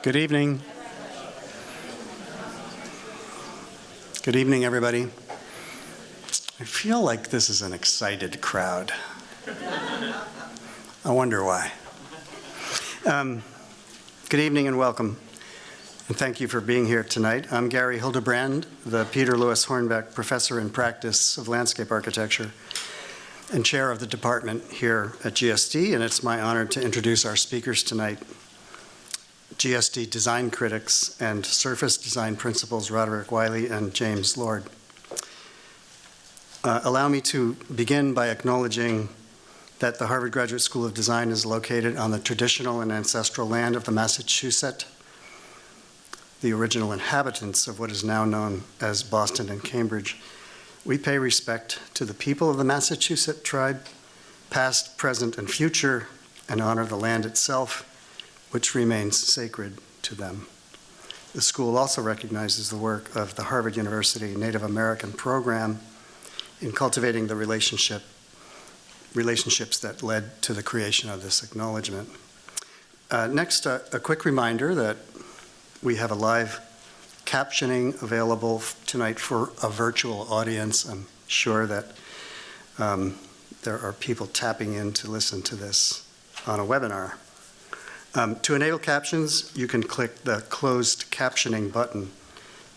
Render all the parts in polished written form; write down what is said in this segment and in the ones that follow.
Good evening. Good evening, everybody. I feel like this is an excited crowd. I wonder why. Good evening and welcome, and thank you for being here tonight. I'm Gary Hilderbrand, the Peter Lewis Hornbeck Professor in Practice of Landscape Architecture and Chair of the department here at GSD, and it's my honor to introduce our speakers tonight. GSD design critics and surface design principals Roderick Wyllie and James Lord. Allow me to begin by acknowledging that the Harvard Graduate School of Design is located on the traditional and ancestral land of the Massachusetts, the original inhabitants of what is now known as Boston and Cambridge. We pay respect to the people of the Massachusetts tribe, past, present, and future, and honor the land itself, which remains sacred to them. The school also recognizes the work of the Harvard University Native American program in cultivating the relationships that led to the creation of this acknowledgement. Next, a quick reminder that we have a live captioning available tonight for a virtual audience. I'm sure that there are people tapping in to listen to this on a webinar. To enable captions, you can click the closed captioning button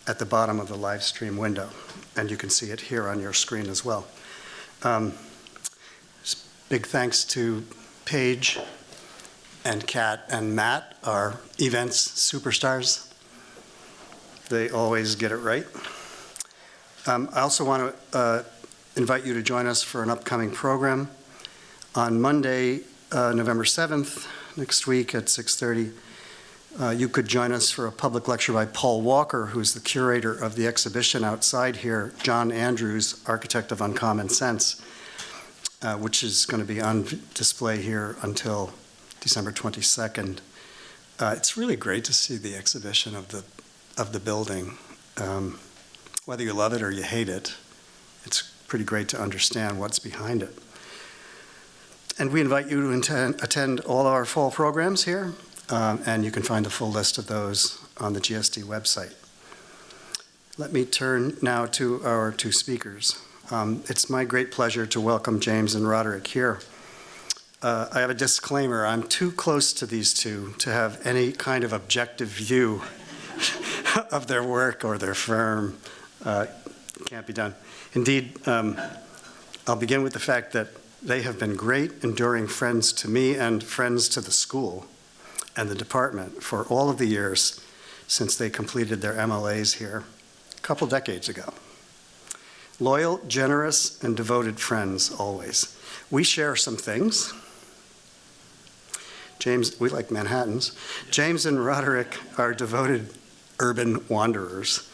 at the bottom of the live stream window, and you can see it here on your screen as well. Big thanks to Paige and Kat and Matt, our events superstars. They always get it right. I also want to invite you to join us for an upcoming program. On Monday, November 7th, next week at 6:30, you could join us for a public lecture by Paul Walker, who's the curator of the exhibition outside here, John Andrews, Architect of Uncommon Sense, which is going to be on display here until December 22nd. It's really great to see the exhibition of the building. Whether you love it or you hate it, it's pretty great to understand what's behind it. And we invite you to attend all our fall programs here, and you can find the full list of those on the GSD website. Let me turn now to our two speakers. It's my great pleasure to welcome James and Roderick here. I have a disclaimer. I'm too close to these two to have any kind of objective view of their work or their firm. Can't be done. Indeed, I'll begin with the fact that they have been great, enduring friends to me and friends to the school and the department for all of the years since they completed their MLAs here a couple decades ago. Loyal, generous, and devoted friends always. We share some things. James, we like Manhattans. James and Roderick are devoted urban wanderers.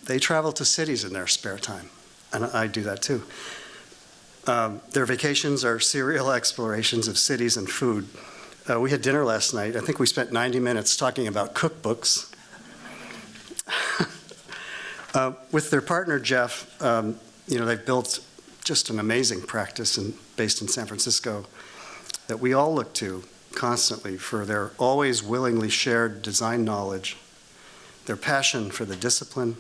They travel to cities in their spare time, and I do that too. Their vacations are serial explorations of cities and food. We had dinner last night. I think we spent 90 minutes talking about cookbooks. With their partner, Jeff, they've built just an amazing practice based in San Francisco that we all look to constantly for their always willingly shared design knowledge, their passion for the discipline,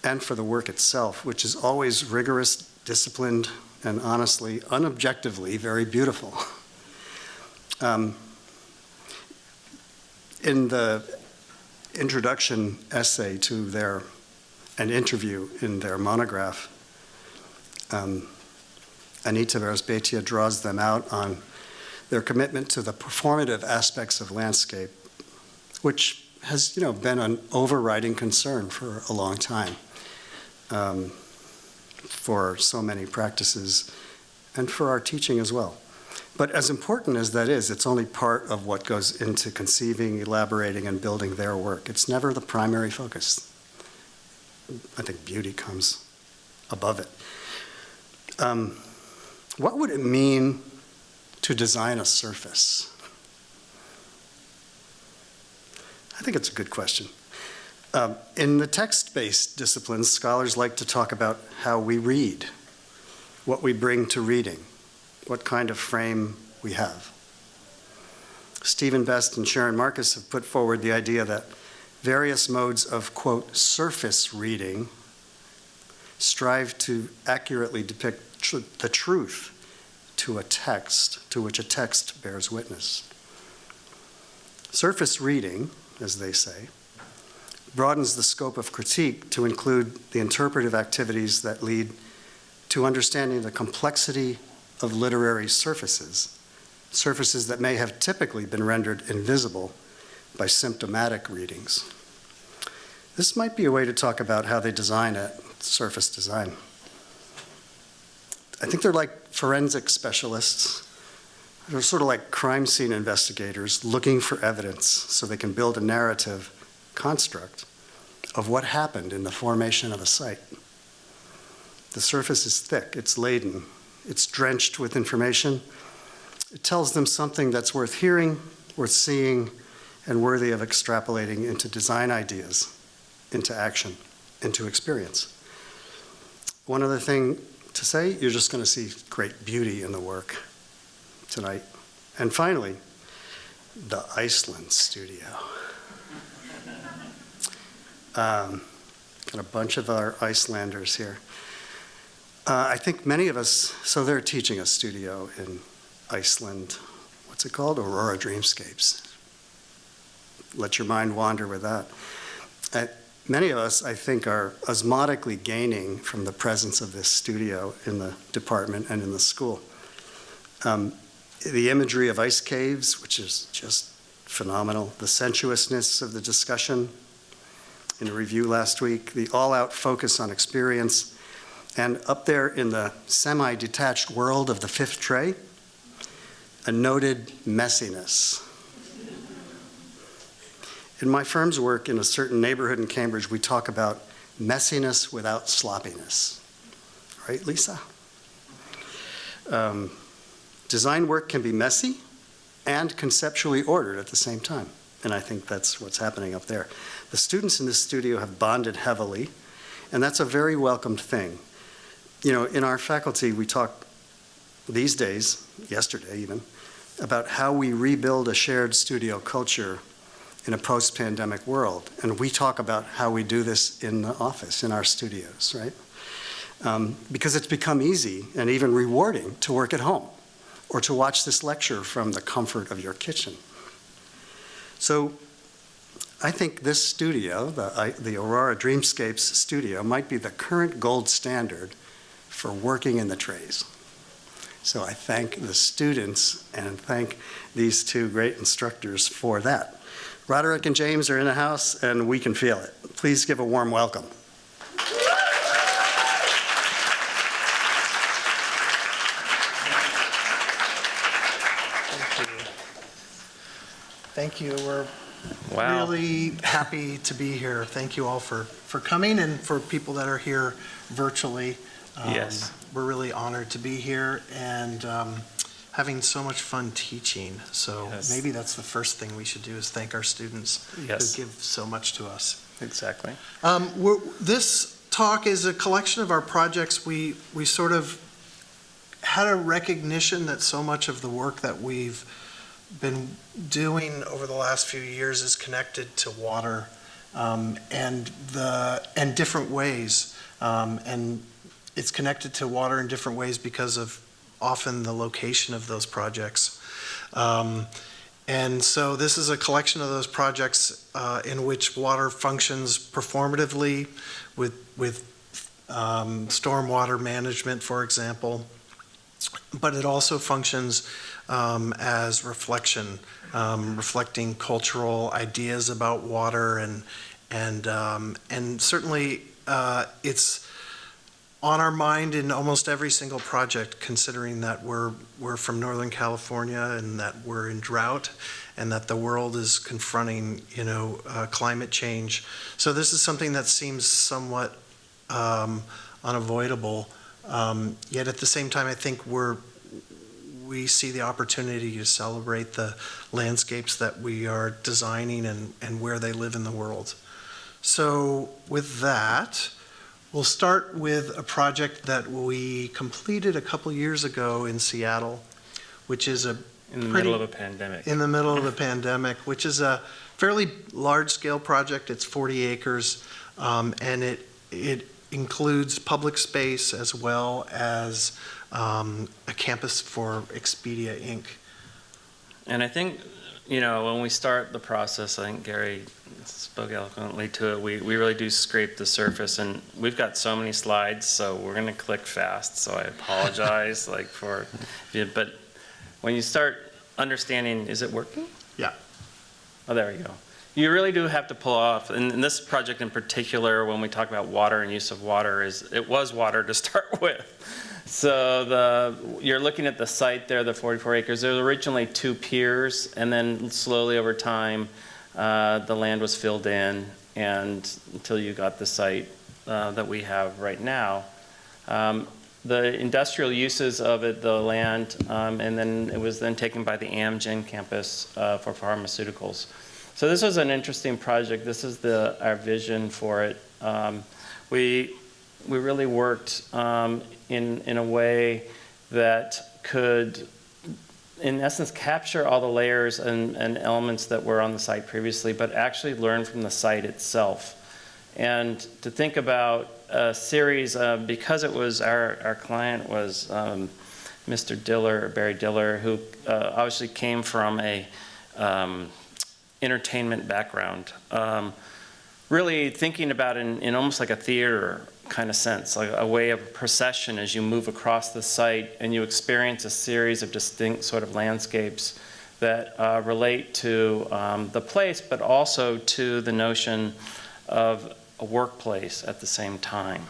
and for the work itself, which is always rigorous, disciplined, and honestly, unobjectively, very beautiful. In the introduction essay to an interview in their monograph, Anita Versbetia draws them out on their commitment to the performative aspects of landscape, which has been an overriding concern for a long time. For so many practices and for our teaching as well. But as important as that is, it's only part of what goes into conceiving, elaborating, and building their work. It's never the primary focus. I think beauty comes above it. What would it mean to design a surface? I think it's a good question. In the text-based disciplines, scholars like to talk about how we read, what we bring to reading, what kind of frame we have. Stephen Best and Sharon Marcus have put forward the idea that various modes of, quote, surface reading strive to accurately depict the truth to a text, to which a text bears witness. Surface reading, as they say, broadens the scope of critique to include the interpretive activities that lead to understanding the complexity of literary surfaces, surfaces that may have typically been rendered invisible by symptomatic readings. This might be a way to talk about how they design it, surface design. I think they're like forensic specialists. They're sort of like crime scene investigators looking for evidence so they can build a narrative construct of what happened in the formation of a site. The surface is thick, it's laden, it's drenched with information. It tells them something that's worth hearing, worth seeing, and worthy of extrapolating into design ideas, into action, into experience. One other thing to say, you're just going to see great beauty in the work tonight. And finally, the Iceland studio. Got a bunch of our Icelanders here. I think many of us, so they're teaching a studio in Iceland. What's it called? Aurora Dreamscapes. Let your mind wander with that. Many of us, I think, are osmotically gaining from the presence of this studio in the department and in the school. The imagery of ice caves, which is just phenomenal, the sensuousness of the discussion in a review last week, the all-out focus on experience, and up there in the semi-detached world of the fifth tray, a noted messiness. In my firm's work in a certain neighborhood in Cambridge, we talk about messiness without sloppiness. Right, Lisa? Design work can be messy and conceptually ordered at the same time. And I think that's what's happening up there. The students in this studio have bonded heavily, and that's a very welcomed thing. You know, in our faculty, we talk these days, yesterday even, about how we rebuild a shared studio culture in a post-pandemic world. And we talk about how we do this in the office, in our studios, right? Because it's become easy and even rewarding to work at home or to watch this lecture from the comfort of your kitchen. So I think this studio, the Aurora Dreamscapes studio, might be the current gold standard for working in the trays. So I thank the students and thank these two great instructors for that. Roderick and James are in the house, and we can feel it. Please give a warm welcome. Thank you. We're really happy to be here. Thank you all for coming, and for people that are here virtually. Yes. We're really honored to be here and having so much fun teaching. So maybe that's the first thing we should do is thank our students who give so much to us. Exactly. This talk is a collection of our projects. We sort of had a recognition that so much of the work that we've been doing over the last few years is connected to water and different ways. And it's connected to water in different ways because of often the location of those projects. And so this is a collection of those projects in which water functions performatively with stormwater management, for example, but it also functions as reflection, reflecting cultural ideas about water, and certainly it's on our mind in almost every single project, considering that we're from Northern California and that we're in drought and that the world is confronting, climate change. So this is something that seems somewhat unavoidable. Yet at the same time, I think we see the opportunity to celebrate the landscapes that we are designing and where they live in the world. So with that, we'll start with a project that we completed a couple years ago in Seattle, which is a In the middle of a pandemic. in the middle of the pandemic, which is a fairly large-scale project. It's 40 acres, and it includes public space as well as a campus for Expedia Inc. And I think, you know, when we start the process, I think Gary spoke eloquently to it, we really do scrape the surface, and we've got so many slides, so we're going to click fast, so I apologize but when you start understanding, is it working? Yeah. Oh, there we go. You really do have to pull off, and in this project in particular, when we talk about water and use of water, it was water to start with. So you're looking at the site there, the 44 acres. There were originally 2 piers, and then slowly over time, the land was filled in, and until you got the site that we have right now. The industrial uses of it, the land, and then it was then taken by the Amgen campus for pharmaceuticals. So this was an interesting project. This is our vision for it. We really worked in a way that could, in essence, capture all the layers and elements that were on the site previously, but actually learn from the site itself. And to think about a series of, because it was our client was Mr. Diller, Barry Diller, who obviously came from a entertainment background. Really thinking about it in almost like a theater kind of sense, like a way of procession as you move across the site and you experience a series of distinct sort of landscapes that relate to the place, but also to the notion of a workplace at the same time.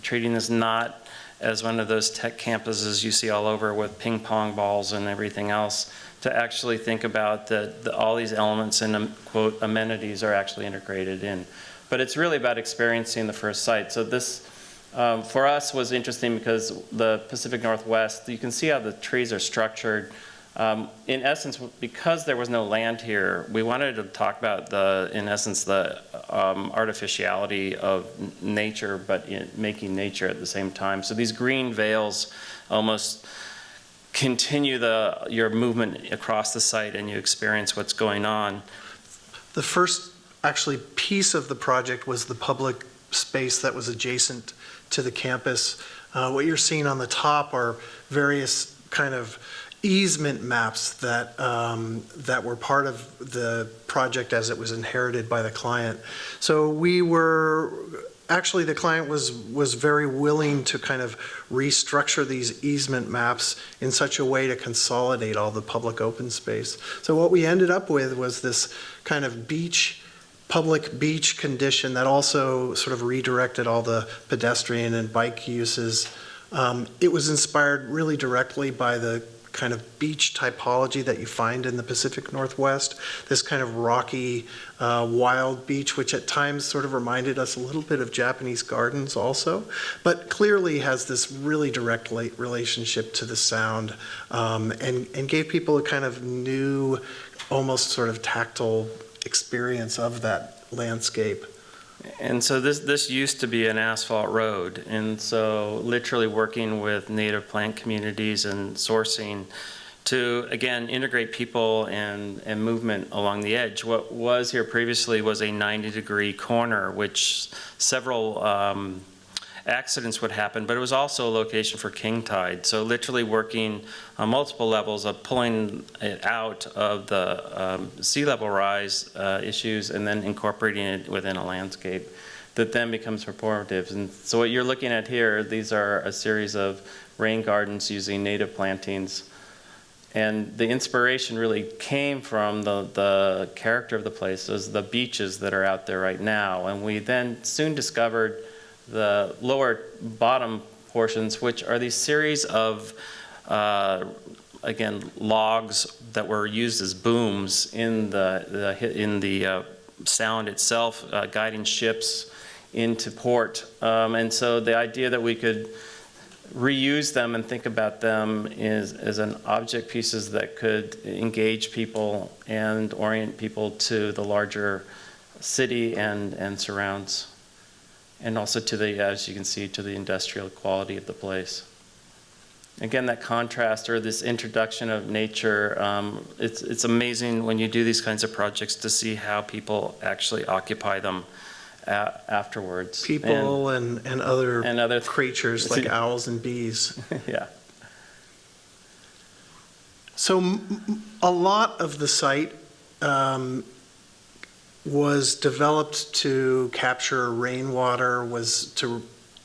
Treating this not as one of those tech campuses you see all over with ping pong balls and everything else, to actually think about that all these elements and quote amenities are actually integrated in. But it's really about experiencing the first site. So this, for us, was interesting because the Pacific Northwest, you can see how the trees are structured. In essence, because there was no land here, we wanted to talk about in essence, the artificiality of nature, but making nature at the same time. So these green veils almost continue your movement across the site, and you experience what's going on. The first actually piece of the project was the public space that was adjacent to the campus. What you're seeing on the top are various kind of easement maps that that were part of the project as it was inherited by the client. So actually the client was very willing to kind of restructure these easement maps in such a way to consolidate all the public open space. So what we ended up with was this kind of public beach condition that also sort of redirected all the pedestrian and bike uses. It was inspired really directly by the kind of beach typology that you find in the Pacific Northwest, this kind of rocky, wild beach, which at times sort of reminded us a little bit of Japanese gardens also, but clearly has this really direct relationship to the sound, and gave people a kind of new, almost sort of tactile experience of that landscape. And so this used to be an asphalt road, and so literally working with native plant communities and sourcing to, again, integrate people and movement along the edge. What was here previously was a 90-degree corner, which several accidents would happen, but it was also a location for king tide. So literally working on multiple levels of pulling it out of the sea level rise issues and then incorporating it within a landscape that then becomes performative. And so what you're looking at here, these are a series of rain gardens using native plantings. And the inspiration really came from the character of the place, as the beaches that are out there right now. And we then soon discovered the lower bottom portions, which are these series of, again, logs that were used as booms in the sound itself, guiding ships into port. And so the idea that we could reuse them and think about them as an object pieces that could engage people and orient people to the larger city and surrounds. And also to the, as you can see, to the industrial quality of the place. again, that contrast or this introduction of nature, it's amazing when you do these kinds of projects to see how people actually occupy them afterwards. People and other creatures like owls and bees. Yeah. So a lot of the site was developed to capture rainwater,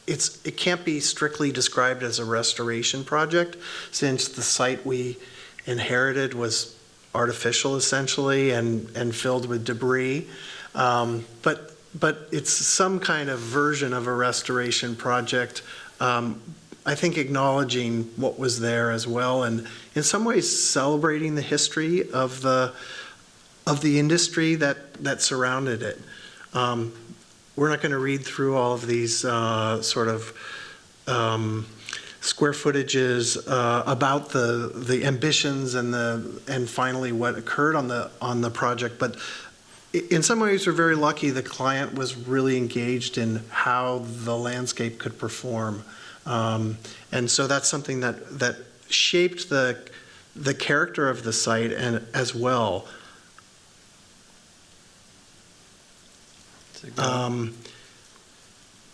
it can't be strictly described as a restoration project, since the site we inherited was artificial essentially and filled with debris. But it's some kind of version of a restoration project, I think acknowledging what was there as well, and in some ways celebrating the history of the industry that surrounded it. We're not going to read through all of these sort of square footages about the ambitions and finally what occurred on the project, but in some ways we're very lucky the client was really engaged in how the landscape could perform, and so that's something that shaped the character of the site and as well.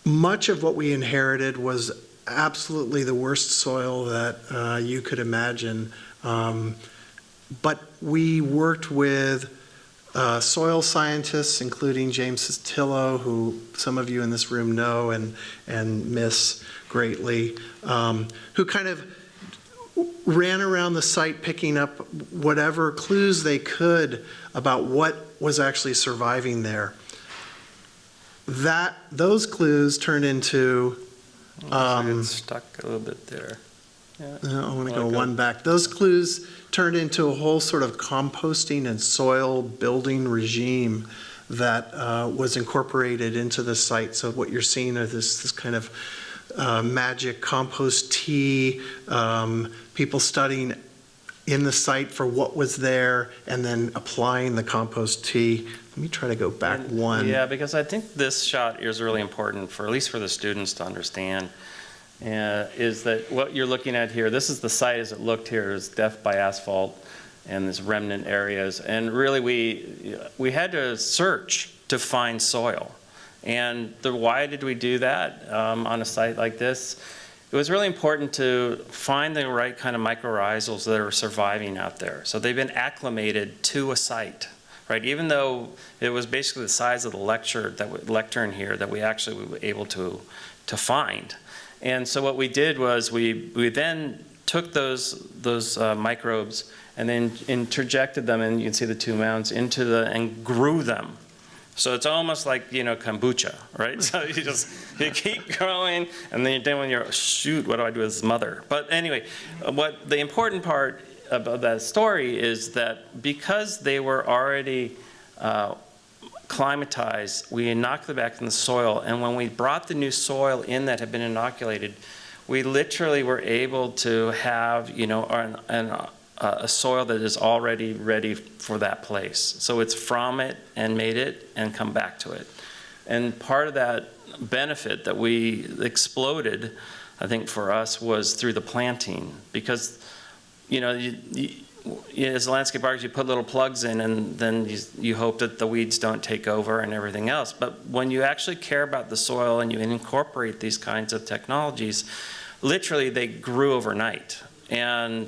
Much of what we inherited was absolutely the worst soil that you could imagine, but we worked with soil scientists, including James Stillo, who some of you in this room know and miss greatly, who kind of ran around the site picking up whatever clues they could about what was actually surviving there. Those clues turned into It's stuck a little bit there. Yeah. I want to go one back. Those clues turned into a whole sort of composting and soil building regime that was incorporated into the site. So what you're seeing are this kind of magic compost tea, people studying in the site for what was there and then applying the compost tea. Let me try to go back one. Yeah, because I think this shot is really important for, at least for the students to understand, is that what you're looking at here, this is the site as it looked here, is death by asphalt and this remnant areas. And really we had to search to find soil. And why did we do that on a site like this? It was really important to find the right kind of mycorrhizals that are surviving out there. So they've been acclimated to a site, right? Even though it was basically the size of the lectern here that we actually were able to find. And so what we did was we then took those microbes and then interjected them, and you can see the two mounds, and grew them. So it's almost like, kombucha, right? So you keep growing, and then when you're, shoot, what do I do with this mother? But anyway, what the important part about that story is that because they were already climatized, we inoculated back in the soil, and when we brought the new soil in that had been inoculated, we literally were able to have, a soil that is already ready for that place. So it's from it and made it and come back to it. And part of that benefit that we exploded, I think for us, was through the planting. Because, as landscape architects, you put little plugs in and then you hope that the weeds don't take over and everything else. But when you actually care about the soil and you incorporate these kinds of technologies, literally they grew overnight. And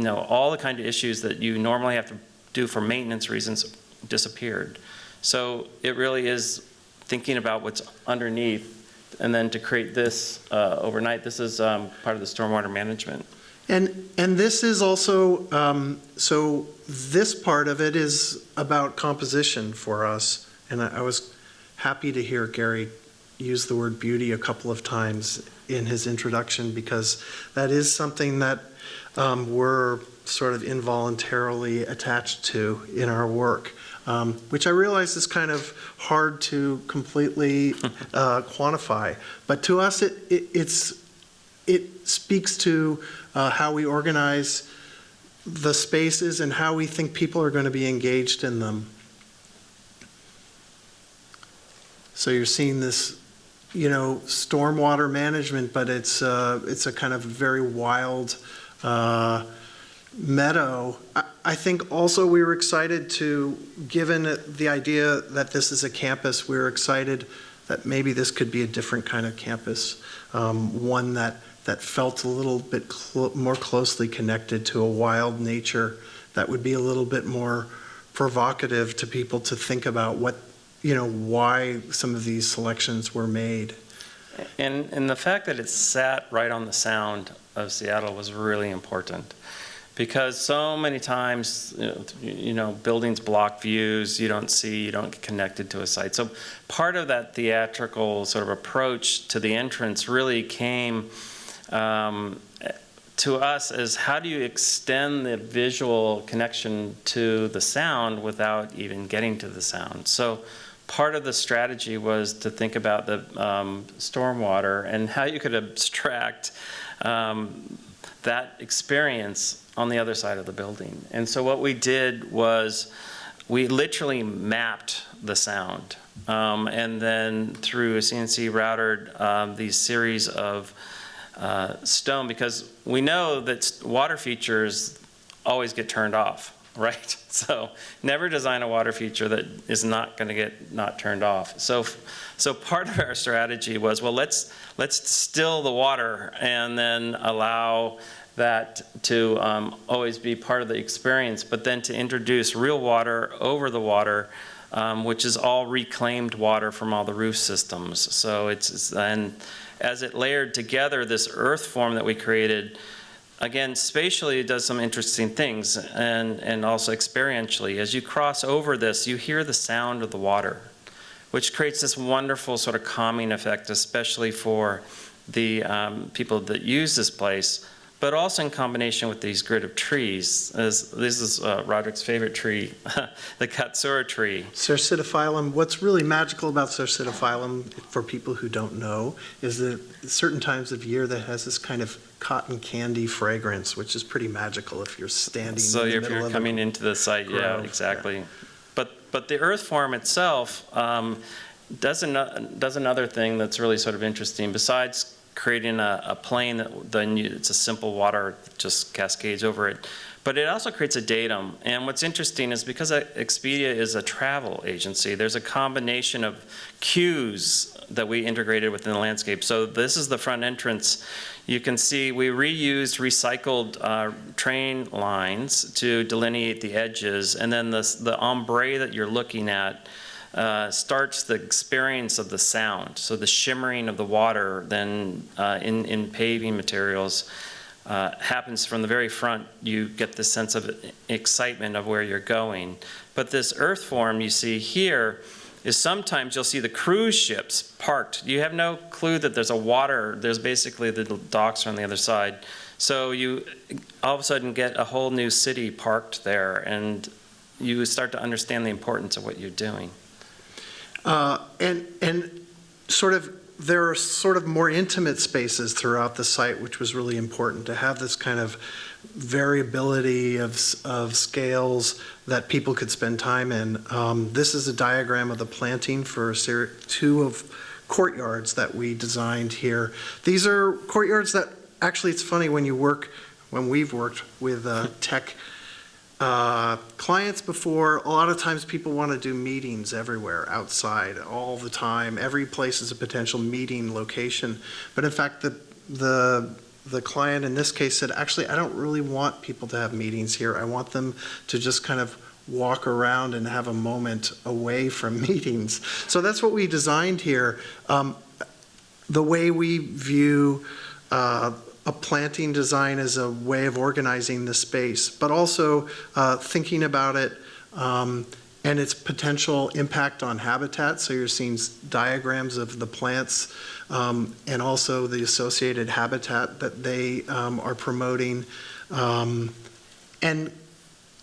all the kind of issues that you normally have to do for maintenance reasons disappeared. So it really is thinking about what's underneath, and then to create this overnight. This is part of the stormwater management. And this is also, so this part of it is about composition for us. And I was happy to hear Gary use the word beauty a couple of times in his introduction, because that is something that we're sort of involuntarily attached to in our work, which I realize is kind of hard to completely quantify. But to us, it speaks to how we organize the spaces and how we think people are going to be engaged in them. So you're seeing this stormwater management, but it's a kind of very wild meadow. I think also we were excited to, given the idea that this is a campus, we were excited that maybe this could be a different kind of campus, one that felt a little bit more closely connected to a wild nature, that would be a little bit more provocative to people to think about why some of these selections were made. And the fact that it sat right on the sound of Seattle was really important, because so many times, buildings block views, you don't get connected to a site. So part of that theatrical sort of approach to the entrance really came to us as, how do you extend the visual connection to the sound without even getting to the sound? So part of the strategy was to think about the stormwater and how you could abstract that experience on the other side of the building. And so what we did was we literally mapped the sound, and then through a CNC routed these series of stone, because we know that water features always get turned off, right? So never design a water feature that is not going to get not turned off. So part of our strategy was, well, let's still the water and then allow that to always be part of the experience, but then to introduce real water over the water, which is all reclaimed water from all the roof systems. So and as it layered together, this earth form that we created, again, spatially it does some interesting things, and also experientially. As you cross over this, you hear the sound of the water, which creates this wonderful sort of calming effect, especially for the people that use this place, but also in combination with these grid of trees. This is Roderick's favorite tree, the Katsura tree. Cercidophyllum, what's really magical about Cercidophyllum, for people who don't know, is that certain times of year that has this kind of cotton candy fragrance, which is pretty magical if you're standing So in the if middle you're of coming into the site, yeah, grove, exactly. yeah. But the earth form itself does another thing that's really sort of interesting. Besides creating a plane that then it's a simple water that just cascades over it, but it also creates a datum. And what's interesting is, because Expedia is a travel agency, there's a combination of cues that we integrated within the landscape. So this is the front entrance. You can see we reused recycled train lines to delineate the edges, and then the ombre that you're looking at starts the experience of the sound. So the shimmering of the water then in paving materials happens from the very front. You get the sense of excitement of where you're going. But this earth form you see here is, sometimes you'll see the cruise ships parked. You have no clue that there's basically the docks are on the other side. So you all of a sudden get a whole new city parked there, and you start to understand the importance of what you're doing. And there are sort of more intimate spaces throughout the site, which was really important to have this kind of variability of scales that people could spend time in. This is a diagram of the planting for two of courtyards that we designed here. These are courtyards that, actually, it's funny, when we've worked with tech clients before, a lot of times people want to do meetings everywhere, outside, all the time. Every place is a potential meeting location. But in fact, the client in this case said, actually, I don't really want people to have meetings here. I want them to just kind of walk around and have a moment away from meetings. So that's what we designed here. The way we view a planting design as a way of organizing the space, but also thinking about it and its potential impact on habitat. So you're seeing diagrams of the plants and also the associated habitat that they are promoting. And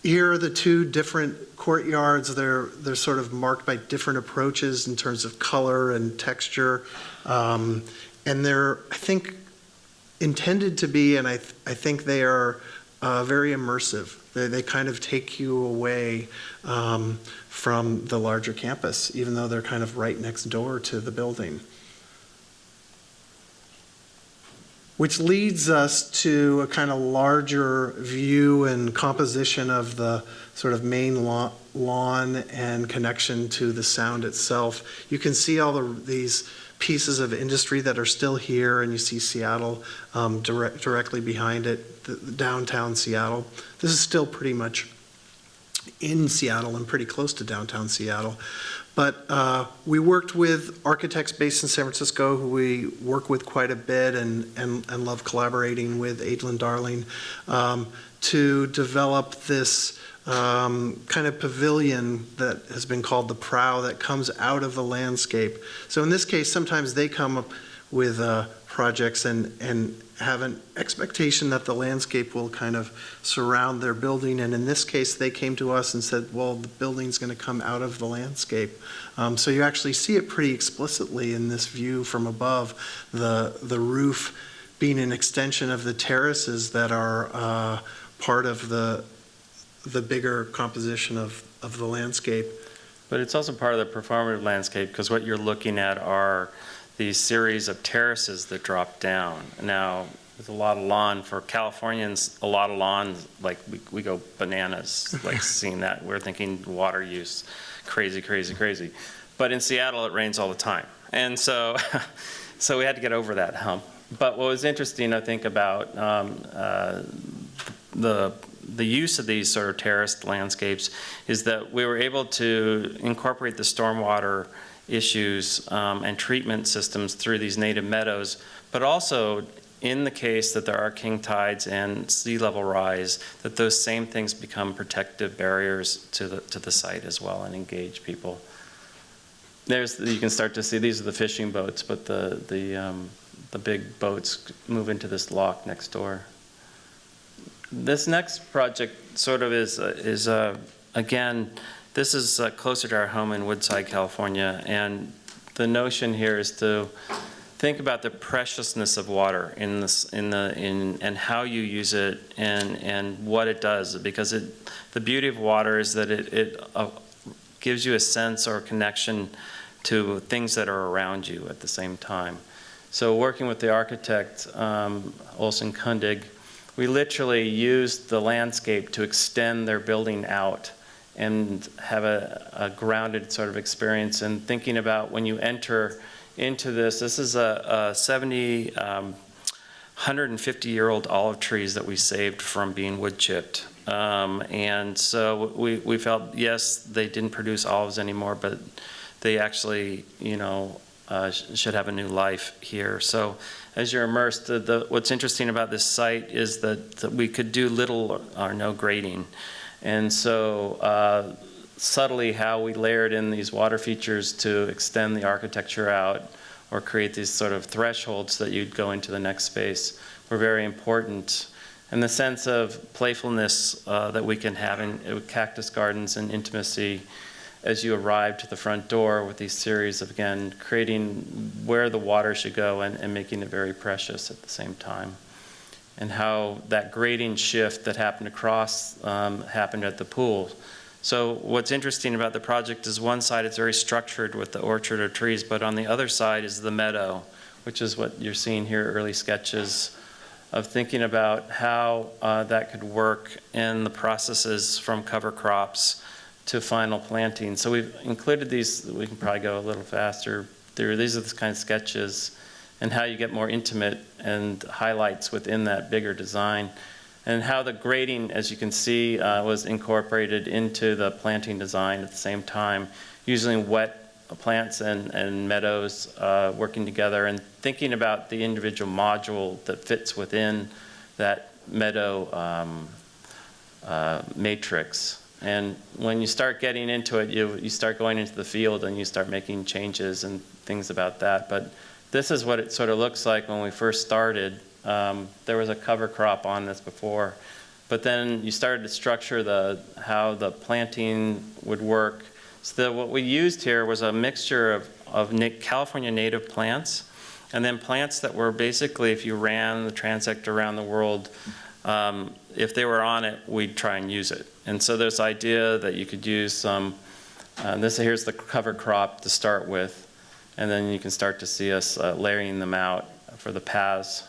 here are the two different courtyards. They're sort of marked by different approaches in terms of color and texture. And they're, I think, intended to be, and I think they are very immersive. They kind of take you away from the larger campus, even though they're kind of right next door to the building. which leads us to a kind of larger view and composition of the sort of main lawn and connection to the sound itself. You can see all these pieces of industry that are still here, and you see Seattle directly behind it, the downtown Seattle. This is still pretty much in Seattle and pretty close to downtown Seattle. But we worked with architects based in San Francisco who we work with quite a bit and love collaborating with, Adlin Darling, to develop this kind of pavilion that has been called the prow that comes out of the landscape. So in this case, sometimes they come up with projects and have an expectation that the landscape will kind of surround their building. And in this case, they came to us and said, well, the building's going to come out of the landscape. So you actually see it pretty explicitly in this view from above, the roof being an extension of the terraces that are part of the bigger composition of the landscape. But it's also part of the performative landscape, because what you're looking at are these series of terraces that drop down. Now, with a lot of lawn, for Californians, a lot of lawn, like we go bananas, like seeing that. We're thinking water use, crazy, crazy, crazy. But in Seattle, it rains all the time. And so, so we had to get over that hump. But what was interesting, I think, about the use of these sort of terraced landscapes is that we were able to incorporate the stormwater issues and treatment systems through these native meadows, but also in the case that there are king tides and sea level rise, that those same things become protective barriers to the site as well and engage people. You can start to see, these are the fishing boats, but the big boats move into this lock next door. This next project sort of is again, this is closer to our home in Woodside, California, and the notion here is to think about the preciousness of water and how you use it and what it does, because the beauty of water is that it gives you a sense or a connection to things that are around you at the same time. So working with the architect, Olsen Kundig, we literally used the landscape to extend their building out and have a grounded sort of experience. And thinking about when you enter into this is a 150-year-old olive trees that we saved from being wood chipped. And so we felt, yes, they didn't produce olives anymore, but they actually, should have a new life here. So as you're immersed, what's interesting about this site is that we could do little or no grading. And so subtly how we layered in these water features to extend the architecture out or create these sort of thresholds that you'd go into the next space were very important. And the sense of playfulness that we can have in cactus gardens and intimacy as you arrive to the front door with these series of, again, creating where the water should go and making it very precious at the same time. And how that grading shift that happened across happened at the pool. So what's interesting about the project is one side it's very structured with the orchard of trees, but on the other side is the meadow, which is what you're seeing here, early sketches of thinking about how that could work in the processes from cover crops to final planting. So we've included these, we can probably go a little faster through, these are the kind of sketches and how you get more intimate and highlights within that bigger design. And how the grading, as you can see, was incorporated into the planting design at the same time, using wet plants and meadows working together and thinking about the individual module that fits within that meadow matrix. And when you start getting into it, you start going into the field and you start making changes and things about that. But this is what it sort of looks like when we first started. There was a cover crop on this before, but then you started to structure how the planting would work. So what we used here was a mixture of California native plants, and then plants that were basically, if you ran the transect around the world, if they were on it, we'd try and use it. And so this idea that you could use some, here's the cover crop to start with, and then you can start to see us layering them out for the paths.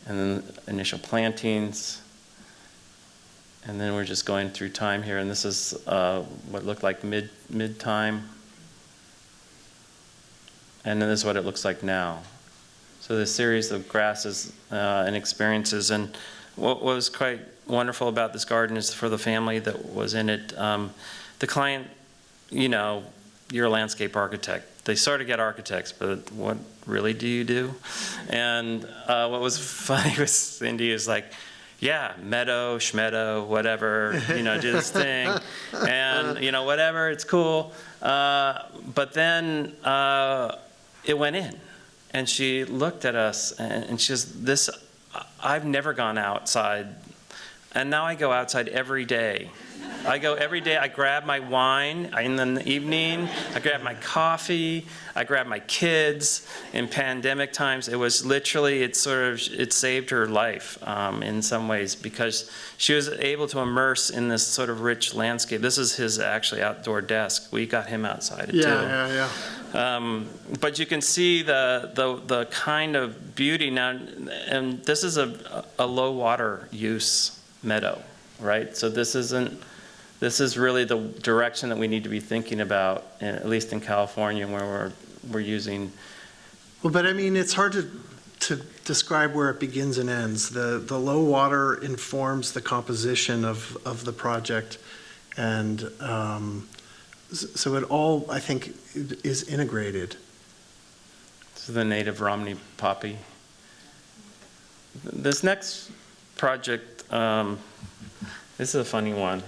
and then initial plantings. And then we're just going through time here, and this is what looked like mid-time. And then this is what it looks like now. So the series of grasses and experiences. And what was quite wonderful about this garden is for the family that was in it, the client, you know, you're a landscape architect. They sort of get architects, but what really do you do? And what was funny with Cindy is like, yeah, meadow, schmeadow, whatever, you know, do this thing. And, you know, whatever, it's cool. But then it went in. And she looked at us and she says, I've never gone outside. And now I go outside every day. I go every day, I grab my wine in the evening, I grab my coffee, I grab my kids. In pandemic times, it was literally, it saved her life in some ways, because she was able to immerse in this sort of rich landscape. This is his actually outdoor desk. We got him outside too. Yeah. But you can see the kind of beauty now, and this is a low water use meadow, right? So this is really the direction that we need to be thinking about, at least in California, where we're using. Well, but I mean, it's hard to describe where it begins and ends. The low water informs the composition of the project, and so it all, I think, is integrated. This is the native Romney poppy. This next project, this is a funny one.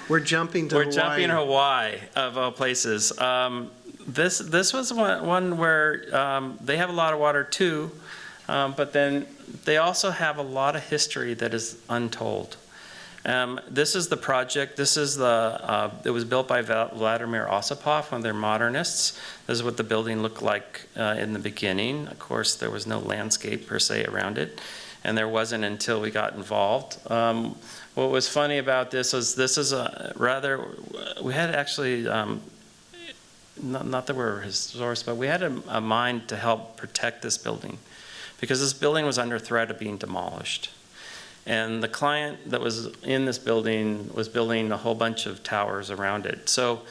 We're jumping to Hawaii. We're jumping to Hawaii, of all places. This was one where they have a lot of water too, but then they also have a lot of history that is untold. This is the project. This is it was built by Vladimir Osipov, one of their modernists. This is what the building looked like in the beginning. Of course, there was no landscape per se around it, and there wasn't until we got involved. What was funny about this is we had actually, not that we're historians, but we had a mind to help protect this building, because this building was under threat of being demolished. And the client that was in this building was building a whole bunch of towers around it. So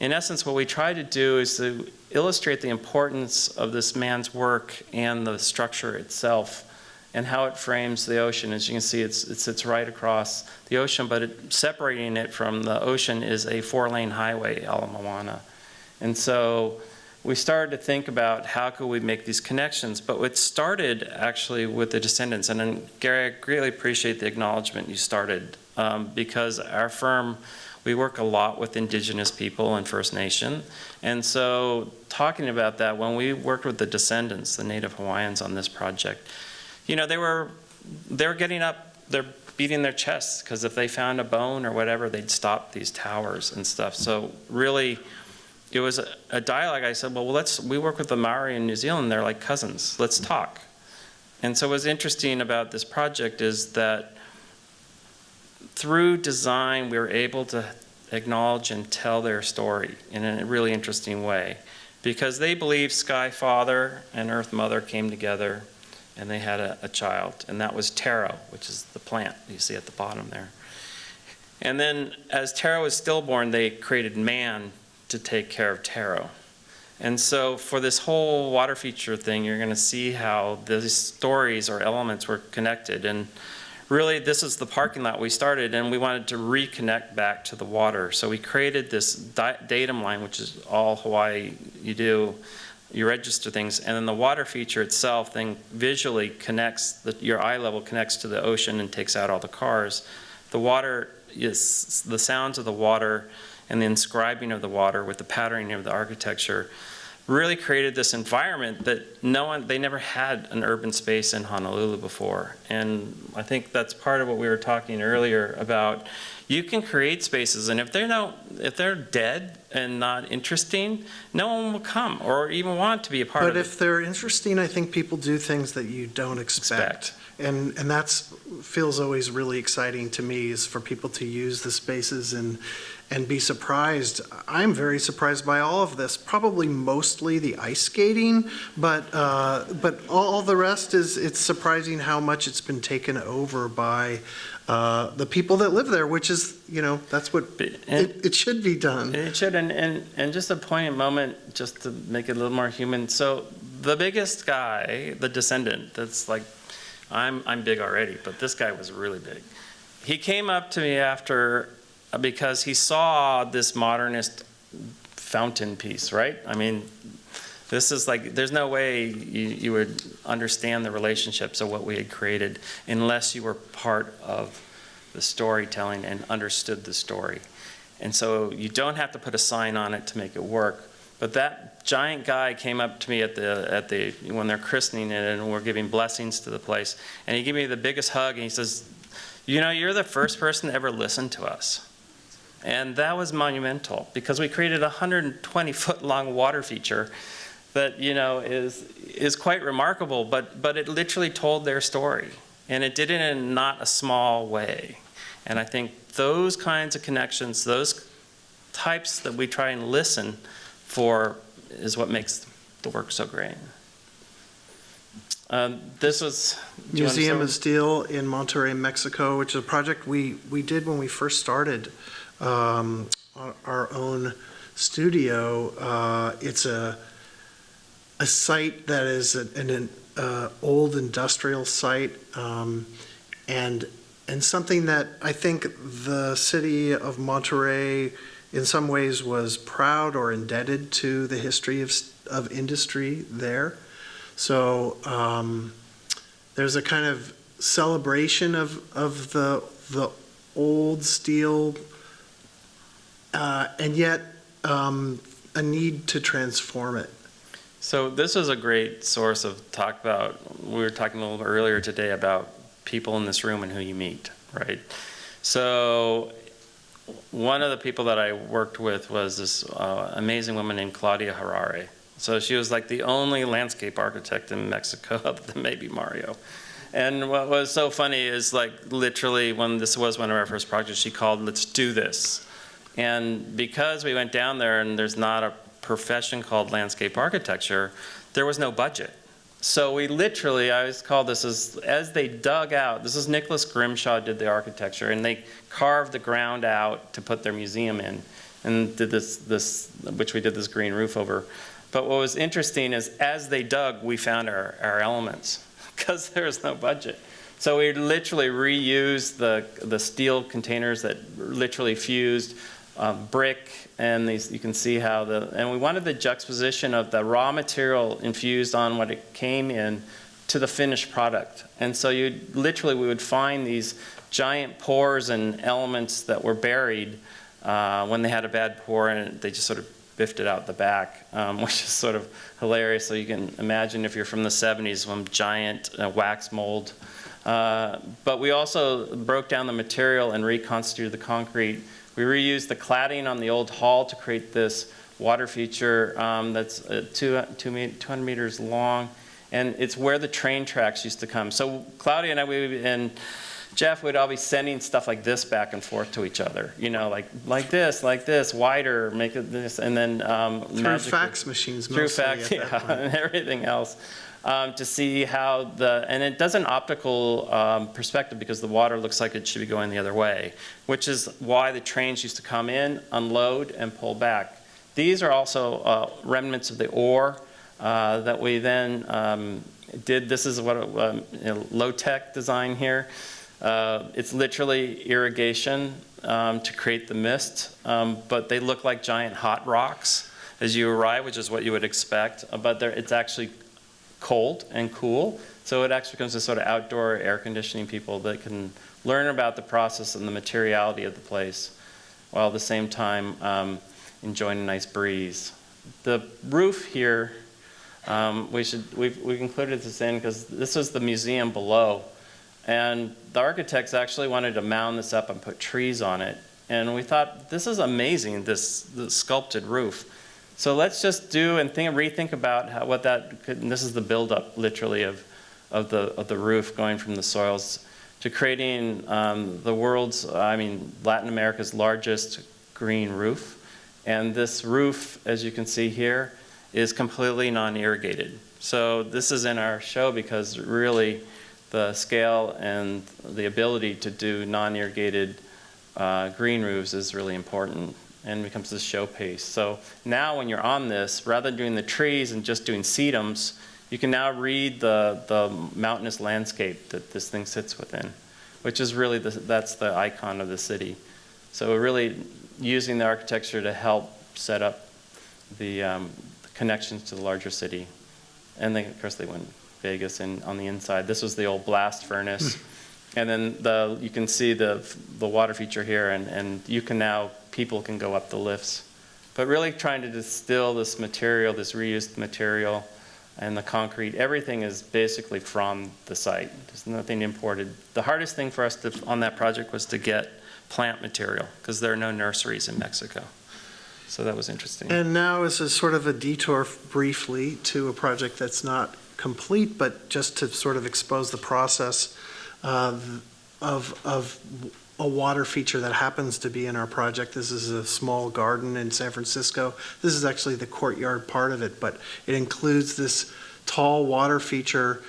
in essence, what we try to do is to illustrate the importance of this man's work and the structure itself, and how it frames the ocean. As you can see, it sits right across the ocean, but separating it from the ocean is a 4-lane highway, Ala Moana. And so we started to think about how could we make these connections, but it started actually with the descendants. And then, Gary, I really appreciate the acknowledgement you started, because our firm, we work a lot with indigenous people and First Nation. And so talking about that, when we worked with the descendants, the Native Hawaiians on this project, you know, they were getting up, they're beating their chests, because if they found a bone or whatever, they'd stop these towers and stuff. So really, it was a dialogue. I said, well, we work with the Maori in New Zealand, they're like cousins, let's talk. And so what's interesting about this project is that through design, we were able to acknowledge and tell their story in a really interesting way, because they believe Sky Father and Earth Mother came together and they had a child, and that was taro, which is the plant you see at the bottom there. And then as taro was stillborn, they created man to take care of taro. And so for this whole water feature thing, you're going to see how these stories or elements were connected. And really, this is the parking lot we started, and we wanted to reconnect back to the water. So we created this datum line, which is all Hawaii you do. You register things, and then the water feature itself then visually connects, your eye level connects to the ocean and takes out all the cars. The water is the sounds of the water and the inscribing of the water with the patterning of the architecture really created this environment that they never had an urban space in Honolulu before. And I think that's part of what we were talking earlier about. You can create spaces, and if they're dead and not interesting, no one will come or even want to be a part of it. But if they're interesting, I think people do things that you don't expect. and that's feels always really exciting to me, is for people to use the spaces and be surprised. I'm very surprised by all of this, probably mostly the ice skating, but all the rest it's surprising how much it's been taken over by the people that live there, which is, that's what it should be done. It should, and just a poignant moment, just to make it a little more human. So the biggest guy, the descendant, that's like, I'm big already, but this guy was really big. He came up to me after, because he saw this modernist fountain piece, right? I mean, this is like, there's no way you would understand the relationships of what we had created unless you were part of the storytelling and understood the story. And so you don't have to put a sign on it to make it work. But that giant guy came up to me at the when they're christening it and we're giving blessings to the place, and he gave me the biggest hug, and he says, you're the first person to ever listen to us. And that was monumental, because we created a 120-foot long water feature that, is quite remarkable, but it literally told their story. And it did it in not a small way. And I think those kinds of connections, those types that we try and listen for, is what makes the work so great. This was Museum of Steel in Monterrey, Mexico, which is a project we did when we first started our own studio. It's a site that is an old industrial site, and something that I think the city of Monterrey in some ways was proud or indebted to the history of industry there. So there's a kind of celebration of the old steel, and yet a need to transform it. So this is a great source of talk about, we were talking a little earlier today about people in this room and who you meet, right? So one of the people that I worked with was this amazing woman named Claudia Harare. So she was like the only landscape architect in Mexico other than maybe Mario. And what was so funny is, like, literally when this was one of our first projects, she called, let's do this. And because we went down there and there's not a profession called landscape architecture, there was no budget. So we literally, I always call this as they dug out, this is Nicholas Grimshaw did the architecture, and they carved the ground out to put their museum in, and did this which we did this green roof over. But what was interesting is as they dug, we found our elements, because there was no budget. So we literally reused the steel containers that literally fused brick, and these, you can see how and we wanted the juxtaposition of the raw material infused on what it came in to the finished product. And so we would find these giant pores and elements that were buried when they had a bad pour, and they just sort of biffed it out the back, which is sort of hilarious. So you can imagine if you're from the 70s, some giant wax mold. But we also broke down the material and reconstituted the concrete. We reused the cladding on the old hall to create this water feature that's 200 meters long, and it's where the train tracks used to come. So Claudia and I, and Jeff would all be sending stuff like this back and forth to each other, like this, wider, make it this, and then through fax machines mostly. Through fax, yeah, and everything else. To see how and it does an optical perspective, because the water looks like it should be going the other way, which is why the trains used to come in, unload, and pull back. These are also remnants of the ore that we then did. This is what low-tech design here. It's literally irrigation to create the mist, but they look like giant hot rocks as you arrive, which is what you would expect, but it's actually cold and cool, so it actually becomes a sort of outdoor air conditioning people that can learn about the process and the materiality of the place, while at the same time enjoying a nice breeze. The roof here, we've included this in because this was the museum below, and the architects actually wanted to mound this up and put trees on it, and we thought, this is amazing, this sculpted roof. So let's just do and rethink about what that could, and this is the buildup literally of of the roof going from the soils to creating the world's, Latin America's largest green roof. And this roof, as you can see here, is completely non-irrigated. So this is in our show because really the scale and the ability to do non-irrigated green roofs is really important and becomes this showpiece. So now when you're on this, rather than doing the trees and just doing sedums, you can now read the mountainous landscape that this thing sits within, which is really, that's the icon of the city. So we're really using the architecture to help set up the connections to the larger city. And then, of course, they went Vegas on the inside. This was the old blast furnace. And then you can see the water feature here, and you can now, people can go up the lifts. But really trying to distill this material, this reused material, and the concrete, everything is basically from the site. There's nothing imported. The hardest thing for us on that project was to get plant material, because there are no nurseries in Mexico. So that was interesting. And now is a sort of a detour briefly to a project that's not complete, but just to sort of expose the process of a water feature that happens to be in our project. This is a small garden in San Francisco. This is actually the courtyard part of it, but it includes this tall water feature.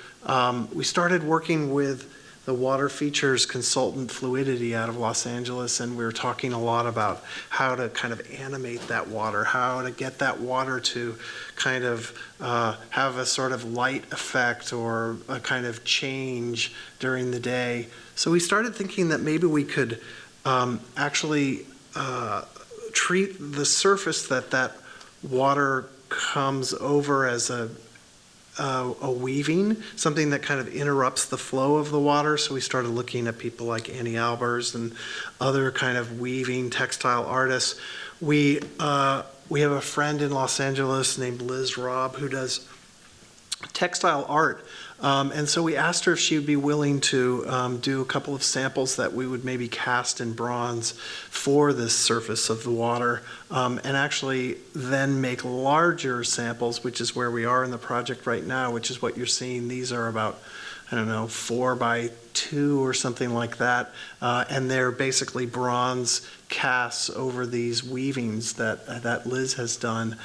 We started working with the water features consultant Fluidity out of Los Angeles, and we were talking a lot about how to kind of animate that water, how to get that water to kind of have a sort of light effect or a kind of change during the day. So we started thinking that maybe we could actually treat the surface that water comes over as a weaving, something that kind of interrupts the flow of the water. So we started looking at people like Annie Albers and other kind of weaving textile artists. We have a friend in Los Angeles named Liz Robb who does textile art. And so we asked her if she would be willing to do a couple of samples that we would maybe cast in bronze for this surface of the water, and actually then make larger samples, which is where we are in the project right now, which is what you're seeing. These are about, 4 by 2 or something like that. And they're basically bronze casts over these weavings that Liz has done.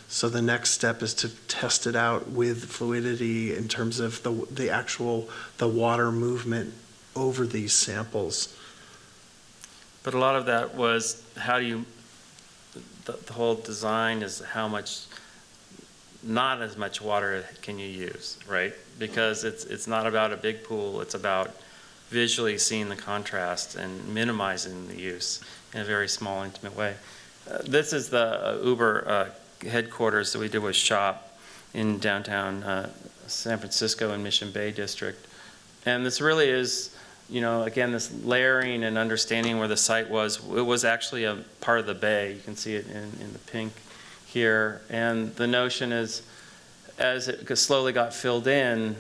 So the next step is to test it out with Fluidity in terms of the water movement over these samples. But a lot of that was the whole design is how much, not as much water can you use, right? Because it's not about a big pool, it's about visually seeing the contrast and minimizing the use in a very small, intimate way. This is the Uber headquarters that we did with shop in downtown San Francisco in Mission Bay district. And this really is, again, this layering and understanding where the site was. It was actually a part of the bay. You can see it in the pink here. And the notion is, as it slowly got filled in,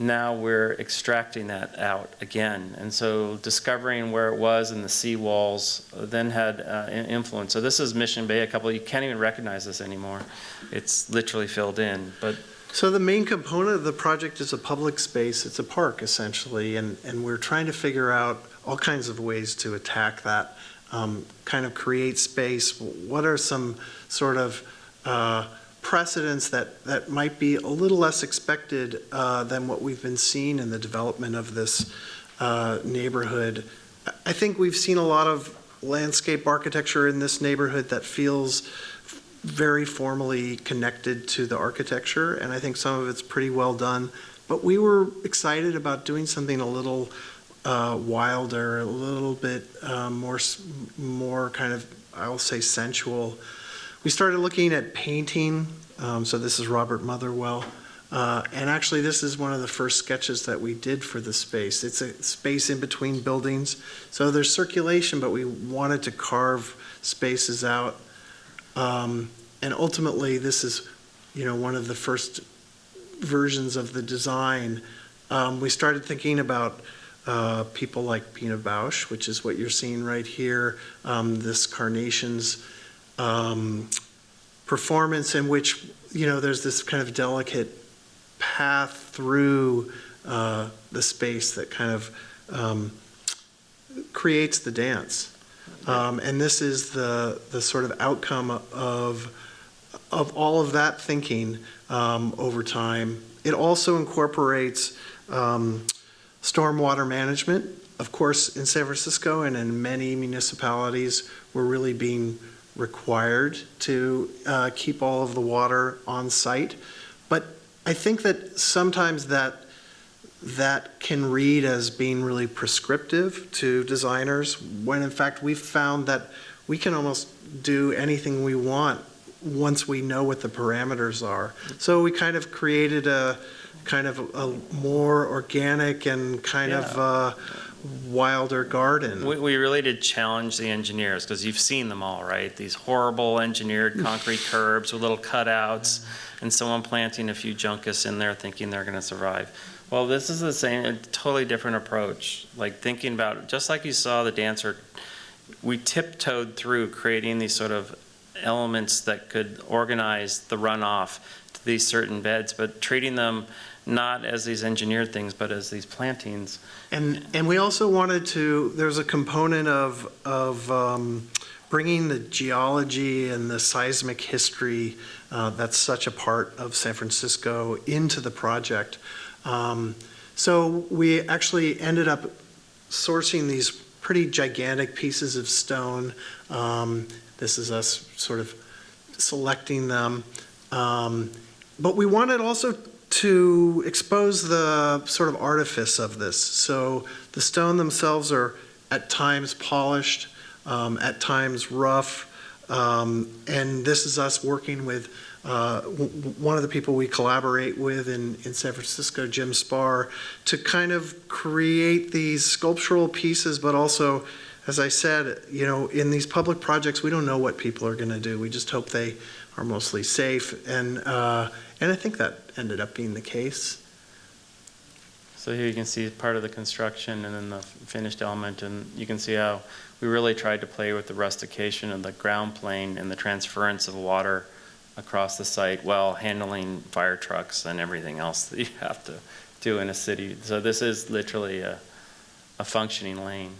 now we're extracting that out again. And so discovering where it was in the seawalls then had influence. So this is Mission Bay, you can't even recognize this anymore. It's literally filled in. So the main component of the project is a public space. It's a park, essentially, and we're trying to figure out all kinds of ways to attack that, kind of create space. What are some sort of precedents that might be a little less expected than what we've been seeing in the development of this neighborhood? I think we've seen a lot of landscape architecture in this neighborhood that feels very formally connected to the architecture, and I think some of it's pretty well done. But we were excited about doing something a little wilder, a little bit more kind of, I will say, sensual. We started looking at painting. So this is Robert Motherwell. And actually, this is one of the first sketches that we did for the space. It's a space in between buildings. So there's circulation, but we wanted to carve spaces out. And ultimately, this is, one of the first versions of the design. We started thinking about people like Pina Bausch, which is what you're seeing right here, this Carnations performance in which, there's this kind of delicate path through the space that kind of creates the dance. And this is the sort of outcome of all of that thinking over time. It also incorporates stormwater management. Of course, in San Francisco and in many municipalities, we're really being required to keep all of the water on site. But I think that sometimes that can read as being really prescriptive to designers, when in fact we've found that we can almost do anything we want once we know what the parameters are. So we kind of created a more organic and kind of wilder garden. We really did challenge the engineers, because you've seen them all, right? These horrible engineered concrete curbs with little cutouts, and someone planting a few juncus in there thinking they're going to survive. Well, this is the same, a totally different approach. Like thinking about, just like you saw the dancer, we tiptoed through creating these sort of elements that could organize the runoff to these certain beds, but treating them not as these engineered things, but as these plantings. And we also wanted to, there's a component of bringing the geology and the seismic history that's such a part of San Francisco into the project. So we actually ended up sourcing these pretty gigantic pieces of stone. This is us sort of selecting them. But we wanted also to expose the sort of artifice of this. So the stone themselves are at times polished, at times rough, and this is us working with one of the people we collaborate with in San Francisco, Jim Spar, to kind of create these sculptural pieces, but also, as I said, you know, in these public projects, we don't know what people are going to do. We just hope they are mostly safe, and I think that ended up being the case. So here you can see part of the construction and then the finished element, and you can see how we really tried to play with the rustication of the ground plane and the transference of water across the site while handling fire trucks and everything else that you have to do in a city. So this is literally a functioning lane.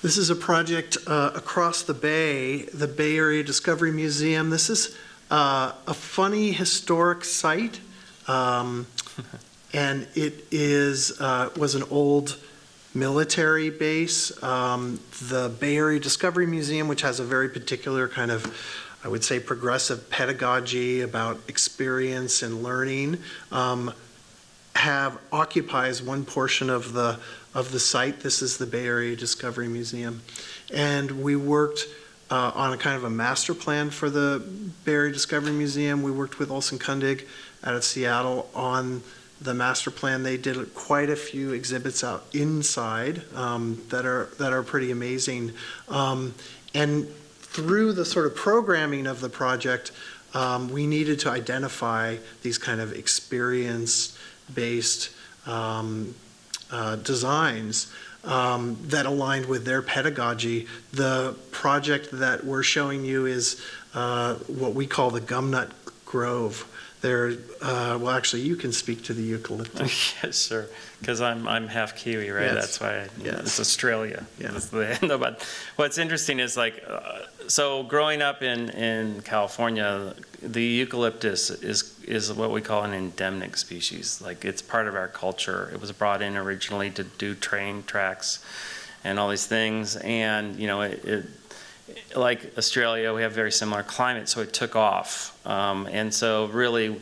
This is a project across the Bay Area Discovery Museum. This is a funny historic site, and it was an old military base. The Bay Area Discovery Museum, which has a very particular kind of, I would say, progressive pedagogy about experience and learning, occupies one portion of the site. This is the Bay Area Discovery Museum. And we worked on a kind of a master plan for the Bay Area Discovery Museum. We worked with Olson Kundig out of Seattle on the master plan. They did quite a few exhibits out inside that are pretty amazing. And through the sort of programming of the project, we needed to identify these kind of experience-based designs that aligned with their pedagogy. The project that we're showing you is what we call the Gumnut Grove. Well, actually, you can speak to the eucalyptus. Yes, sure. Because I'm half Kiwi, right? Yes. That's why Yes. it's Australia. Yes. No, but what's interesting is so growing up in California, the eucalyptus is what we call an endemic species. Like, it's part of our culture. It was brought in originally to do train tracks and all these things, and you know like Australia, we have very similar climate, so it took off. And so really,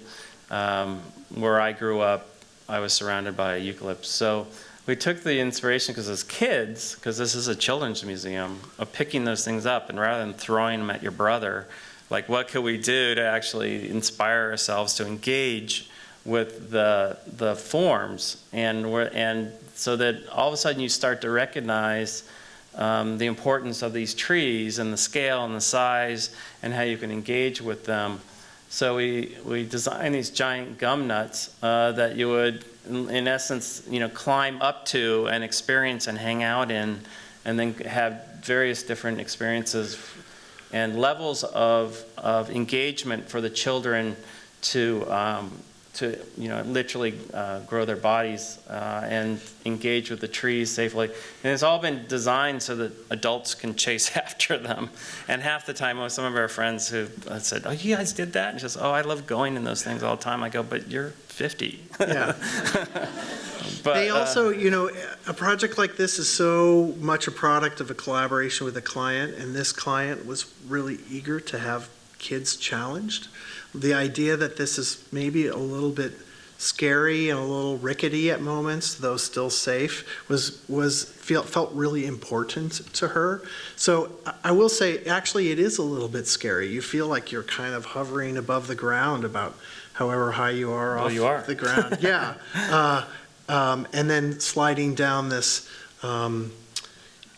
where I grew up, I was surrounded by eucalypts. So we took the inspiration, because as kids, because this is a children's museum, of picking those things up, and rather than throwing them at your brother, like, what could we do to actually inspire ourselves to engage with the forms, and so that all of a sudden you start to recognize the importance of these trees and the scale and the size and how you can engage with them. So we designed these giant gum nuts that you would, in essence, climb up to and experience and hang out in, and then have various different experiences and levels of engagement for the children to literally grow their bodies and engage with the trees safely. And it's all been designed so that adults can chase after them. And half the time, some of our friends who said, "Oh, you guys did that?" And she says, "Oh, I love going in those things all the time." I go, "But you're 50. Yeah. But, they also, a project like this is so much a product of a collaboration with a client, and this client was really eager to have kids challenged. The idea that this is maybe a little bit scary and a little rickety at moments, though still safe, felt really important to her. So I will say, actually, it is a little bit scary. You feel like you're kind of hovering above the ground about however high you are off the ground. Yeah. And then sliding down this,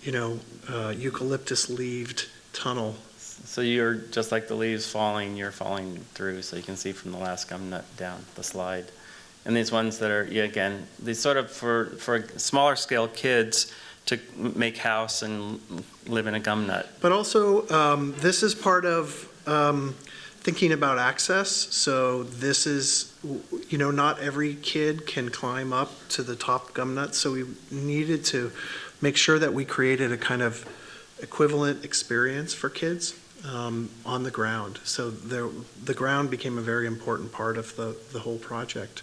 eucalyptus-leaved tunnel. So you're just like the leaves falling, you're falling through, so you can see from the last gum nut down the slide. And these ones that are, again, these sort of for smaller scale kids to make house and live in a gum nut. But also, this is part of thinking about access. So this is, not every kid can climb up to the top gum nut. So we needed to make sure that we created a kind of equivalent experience for kids on the ground. So the ground became a very important part of the whole project.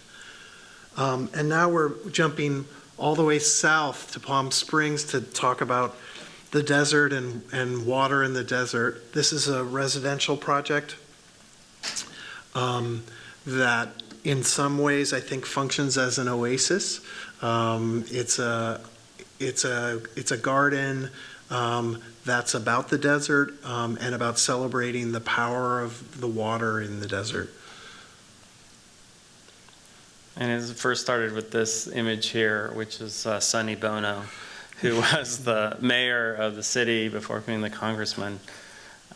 And now we're jumping all the way south to Palm Springs to talk about the desert and water in the desert. This is a residential project that in some ways I think functions as an oasis. It's a garden that's about the desert and about celebrating the power of the water in the desert. And it first started with this image here, which is Sonny Bono, who was the mayor of the city before becoming the congressman.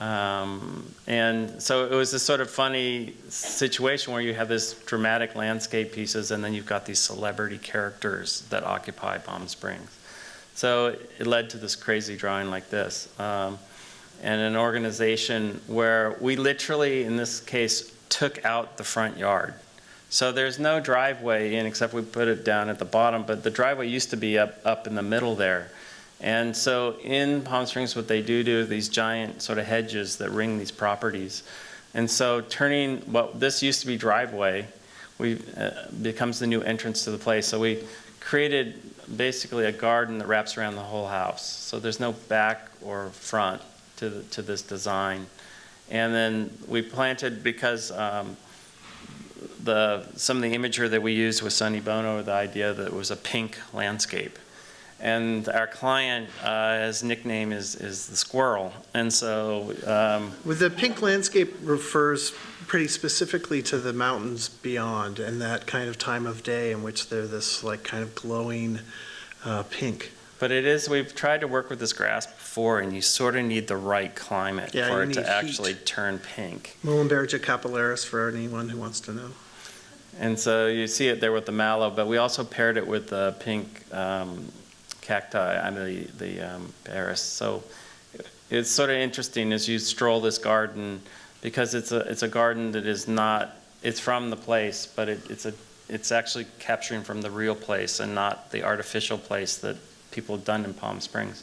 And so it was this sort of funny situation where you have this dramatic landscape pieces and then you've got these celebrity characters that occupy Palm Springs. So it led to this crazy drawing like this. And an organization where we literally, in this case, took out the front yard. So there's no driveway in except we put it down at the bottom, but the driveway used to be up in the middle there. And so in Palm Springs, what they do these giant sort of hedges that ring these properties. And so turning what this used to be driveway, becomes the new entrance to the place. So we created basically a garden that wraps around the whole house. So there's no back or front to this design. And then we planted, because some of the imagery that we used with Sonny Bono, the idea that it was a pink landscape. And our client, his nickname is the squirrel. And so With the pink landscape refers pretty specifically to the mountains beyond and that kind of time of day in which they're this like kind of glowing pink. But we've tried to work with this grass before, and you sort of need the right climate for it to actually turn pink. Muhlenbergia capillaris for anyone who wants to know. And so you see it there with the mallow, but we also paired it with the pink cacti, the Paris. So it's sort of interesting as you stroll this garden, because it's a garden that is not, it's from the place, but it's actually capturing from the real place and not the artificial place that people have done in Palm Springs.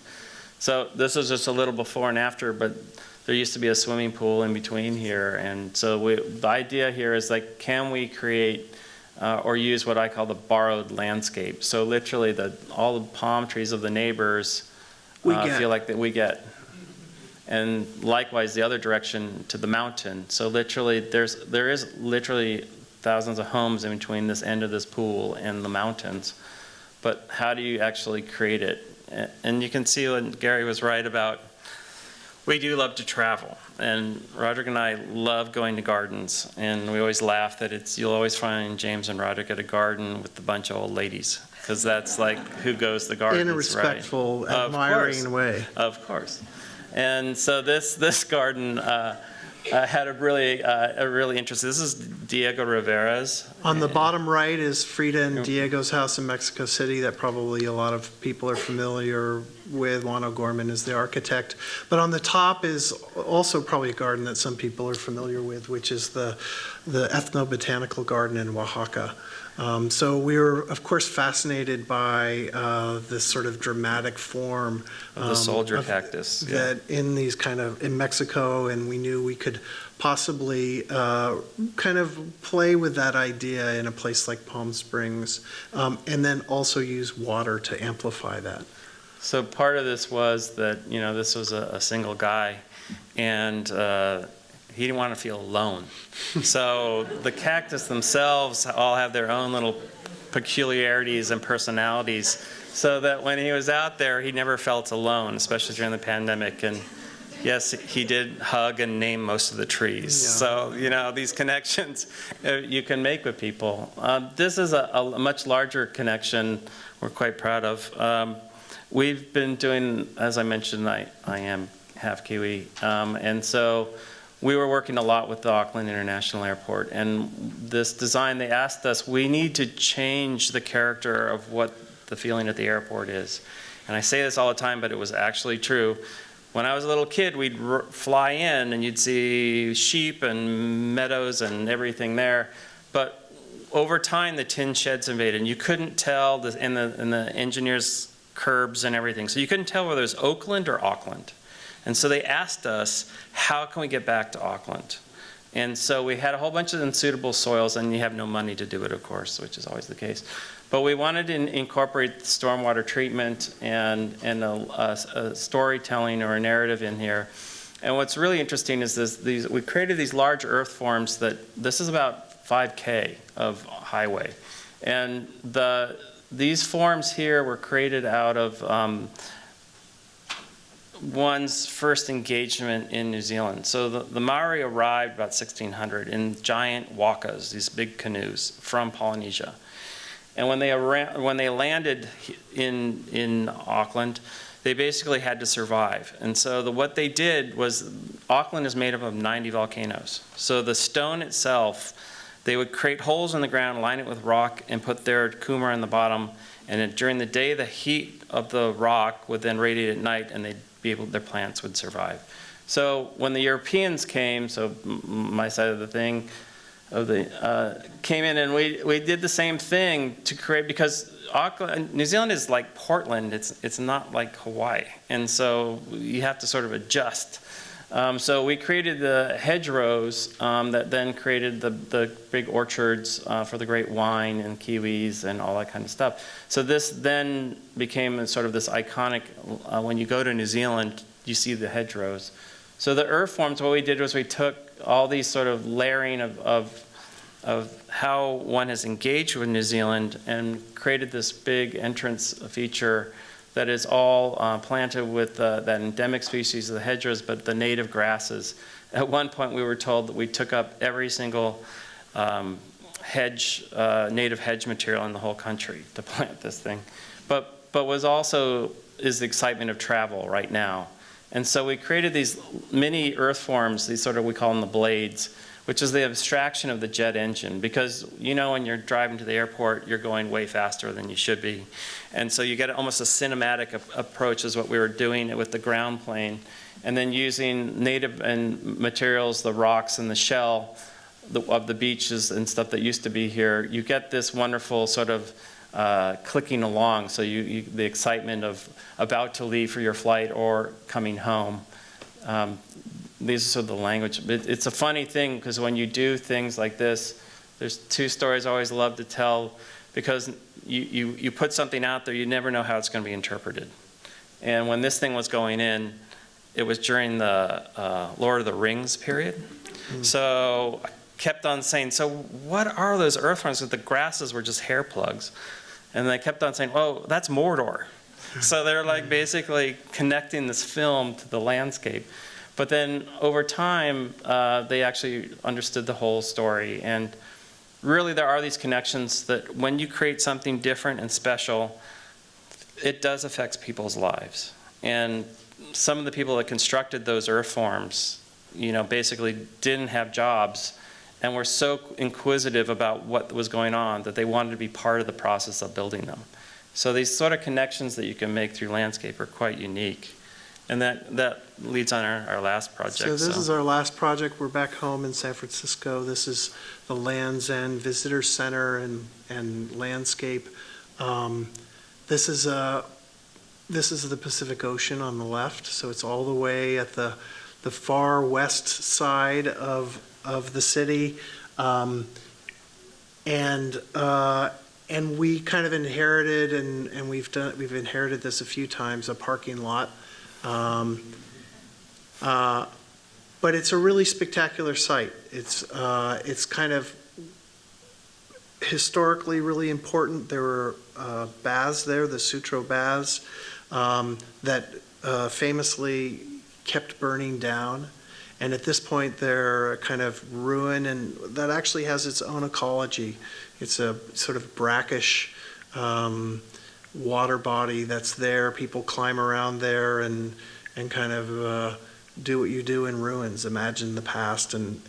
So this is just a little before and after, but there used to be a swimming pool in between here. And so the idea here is like, can we create or use what I call the borrowed landscape? So literally all the palm trees of the neighbors feel like that we get. And likewise, the other direction to the mountain. So literally, there is literally thousands of homes in between this end of this pool and the mountains. But how do you actually create it? And you can see when Gary was right about, we do love to travel. And Roderick and I love going to gardens. And we always laugh that you'll always find James and Roderick at a garden with a bunch of old ladies. Because that's like who goes to the gardens, in a respectful, right? admiring way. Of course. And so this garden had a really interesting, this is Diego Rivera's. On the bottom right is Frida and Diego's house in Mexico City that probably a lot of people are familiar with. Juan O'Gorman is the architect. But on the top is also probably a garden that some people are familiar with, which is the ethnobotanical garden in Oaxaca. So we were, of course, fascinated by this sort of dramatic form Of the soldier cactus. that in these kind of, in Mexico, and we knew we could possibly kind of play with that idea in a place like Palm Springs, and then also use water to amplify that. So part of this was that, you know, this was a single guy, and he didn't want to feel alone. So the cactus themselves all have their own little peculiarities and personalities, so that when he was out there, he never felt alone, especially during the pandemic. And yes, he did hug and name most of the trees. Yeah. So, you know, these connections you can make with people. This is a much larger connection we're quite proud of. We've been doing, as I mentioned, I am half Kiwi, and so we were working a lot with the Auckland International Airport, and this design, they asked us, we need to change the character of what the feeling at the airport is. And I say this all the time, but it was actually true. When I was a little kid, we'd fly in and you'd see sheep and meadows and everything there. But over time, the tin sheds invaded, and you couldn't tell in the engineers' curbs and everything. So you couldn't tell whether it was Oakland or Auckland. And so they asked us, how can we get back to Auckland? And so we had a whole bunch of unsuitable soils, and you have no money to do it, of course, which is always the case. But we wanted to incorporate stormwater treatment and a storytelling or a narrative in here. And what's really interesting is we created these large earth forms that, this is about 5K of highway. And these forms here were created out of one's first engagement in New Zealand. So the Maori arrived about 1600 in giant wakas, these big canoes from Polynesia. And when they landed in Auckland, they basically had to survive. And so what they did was, Auckland is made up of 90 volcanoes. So the stone itself, they would create holes in the ground, line it with rock, and put their kumara in the bottom. And during the day, the heat of the rock would then radiate at night, and their plants would survive. So when the Europeans came, so my side of the thing, came in, and we did the same thing to create, because New Zealand is like Portland, it's not like Hawaii, and so you have to sort of adjust. So we created the hedgerows that then created the big orchards for the great wine and kiwis and all that kind of stuff. So this then became sort of this iconic, when you go to New Zealand, you see the hedgerows. So the earth forms, what we did was we took all these sort of layering of how one has engaged with New Zealand and created this big entrance feature that is all planted with that endemic species of the hedgerows, but the native grasses. At one point, we were told that we took up every single native hedge material in the whole country to plant this thing. But was also is the excitement of travel right now. And so we created these mini earth forms, these sort of, we call them the blades, which is the abstraction of the jet engine. Because, you know, when you're driving to the airport, you're going way faster than you should be. And so you get almost a cinematic approach is what we were doing with the ground plane. And then using native materials, the rocks and the shell of the beaches and stuff that used to be here, you get this wonderful sort of clicking along. So the excitement of about to leave for your flight or coming home. These are sort of the language. It's a funny thing, because when you do things like this, there's two stories I always love to tell, because you put something out there, you never know how it's going to be interpreted. And when this thing was going in, it was during the Lord of the Rings period. So I kept on saying, so what are those earth forms? Because the grasses were just hair plugs. And they kept on saying, oh, that's Mordor. So they're like basically connecting this film to the landscape. But then over time, they actually understood the whole story. And really there are these connections that when you create something different and special, it does affect people's lives. And some of the people that constructed those earth forms basically didn't have jobs and were so inquisitive about what was going on that they wanted to be part of the process of building them. So these sort of connections that you can make through landscape are quite unique. And that leads on our last project. So this is our last project. We're back home in San Francisco. This is the Land's End Visitor Center and landscape. This is the Pacific Ocean on the left. So it's all the way at the far west side of the city. And we kind of inherited, and we've inherited this a few times, a parking lot. But it's a really spectacular site. It's kind of historically really important. There were baths there, the Sutro baths, that famously kept burning down. And at this point, they're a kind of ruin, and that actually has its own ecology. It's a sort of brackish water body that's there. People climb around there and kind of do what you do in ruins, imagine the past and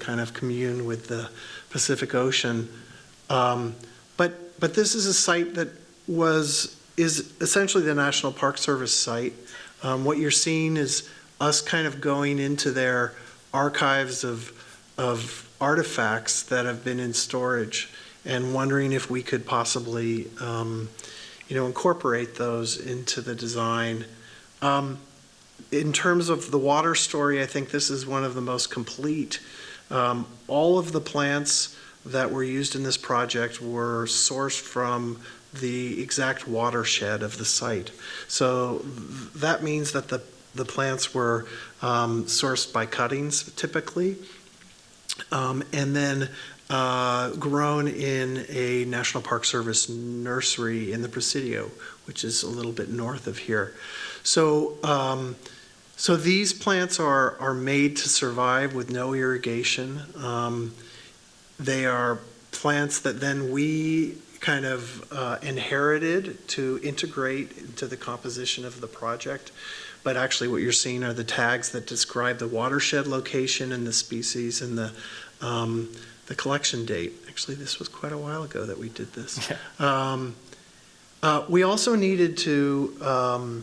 kind of commune with the Pacific Ocean. But this is a site that is essentially the National Park Service site. What you're seeing is us kind of going into their archives of artifacts that have been in storage and wondering if we could possibly incorporate those into the design. In terms of the water story, I think this is one of the most complete. All of the plants that were used in this project were sourced from the exact watershed of the site. So that means that the plants were sourced by cuttings typically, and then grown in a National Park Service nursery in the Presidio, which is a little bit north of here. So these plants are made to survive with no irrigation. They are plants that then we kind of inherited to integrate into the composition of the project. But actually what you're seeing are the tags that describe the watershed location and the species and the collection date. Actually, this was quite a while ago that we did this. Yeah. We also needed to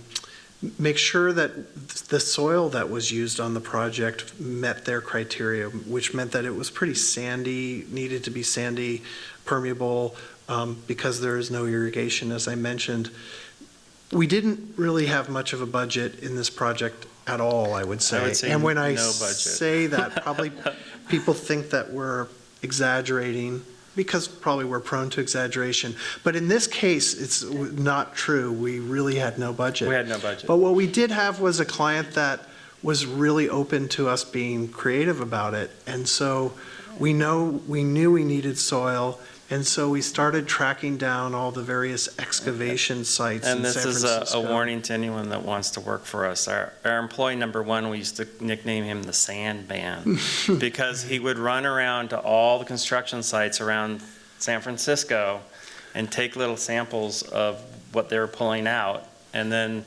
make sure that the soil that was used on the project met their criteria, which meant that it was pretty sandy, needed to be sandy, permeable, because there is no irrigation, as I mentioned. We didn't really have much of a budget in this project at all, I would say. And when I say that, probably people think that we're exaggerating, because probably we're prone to exaggeration. But in this case, it's not true. We really had no budget. We had no budget. But what we did have was a client that was really open to us being creative about it. And so we knew we needed soil. And so we started tracking down all the various excavation sites in San Francisco. And this is a warning to anyone that wants to work for us. Our employee number one, we used to nickname him the Sandman because he would run around to all the construction sites around San Francisco and take little samples of what they were pulling out. And then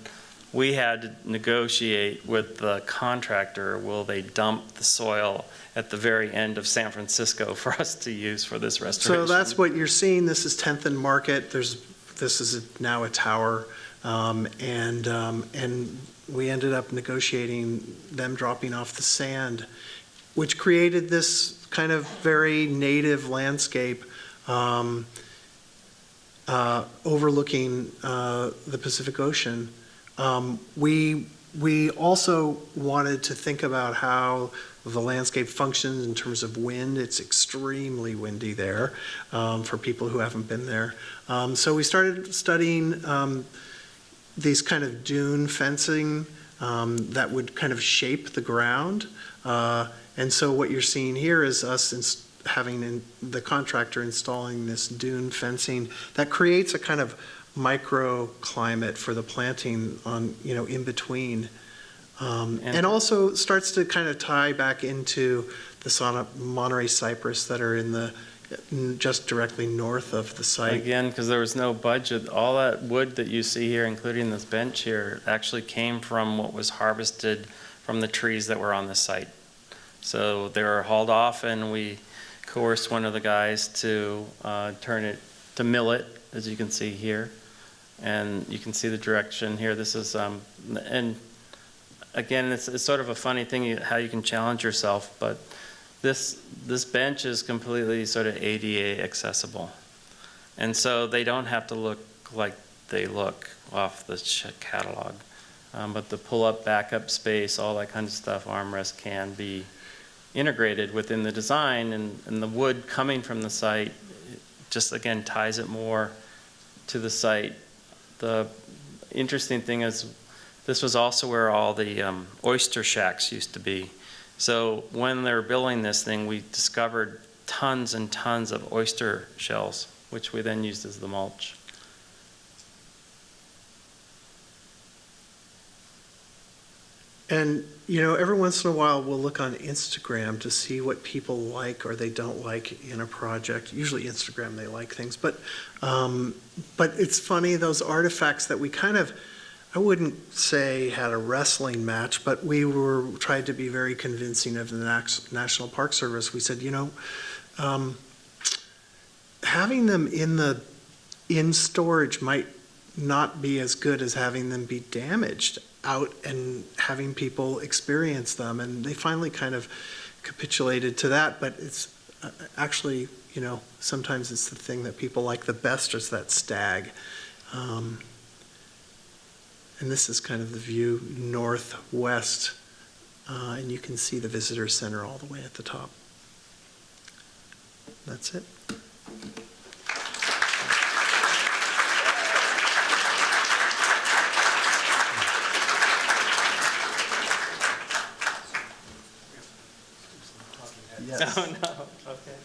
we had to negotiate with the contractor, will they dump the soil at the very end of San Francisco for us to use for this restoration. So that's what you're seeing. This is 10th and Market. This is now a tower, and we ended up negotiating them dropping off the sand, which created this kind of very native landscape overlooking the Pacific Ocean. We also wanted to think about how the landscape functions in terms of wind. It's extremely windy there for people who haven't been there. So we started studying these kind of dune fencing that would kind of shape the ground. And so what you're seeing here is us having the contractor installing this dune fencing that creates a kind of microclimate for the planting on, in between. And also starts to kind of tie back into the Monterey cypress that are just directly north of the site. Again, because there was no budget, all that wood that you see here, including this bench here, actually came from what was harvested from the trees that were on the site. So they were hauled off, and we coerced one of the guys to to mill it, as you can see here. And you can see the direction here. This is, and again, it's sort of a funny thing how you can challenge yourself, but this bench is completely sort of ADA accessible. And so they don't have to look like they look off the catalog. But the pull-up, backup space, all that kind of stuff, armrest can be integrated within the design, and the wood coming from the site just, again, ties it more to the site. The interesting thing is this was also where all the oyster shacks used to be. So when they were building this thing, we discovered tons and tons of oyster shells, which we then used as the mulch. And, you know, every once in a while, we'll look on Instagram to see what people like or they don't like in a project. Usually Instagram, they like things. But it's funny, those artifacts that we kind of, I wouldn't say had a wrestling match, but we tried to be very convincing of the National Park Service. We said, you know, having them in storage might not be as good as having them be damaged out and having people experience them. And they finally kind of capitulated to that, but it's actually, you know, sometimes it's the thing that people like the best is that stag. And this is kind of the view northwest, and you can see the visitor center all the way at the top. That's it. Yes. Oh, no, okay.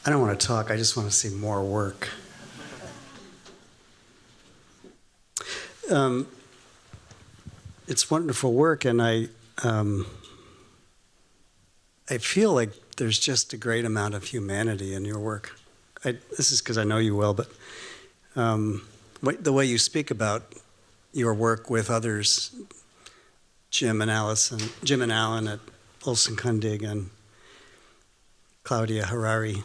I don't want to talk, I just want to see more work. It's wonderful work, and I feel like there's just a great amount of humanity in your work. This is because I know you well, but the way you speak about your work with others, Jim and Alan at Olson Kundig and Claudia Harari,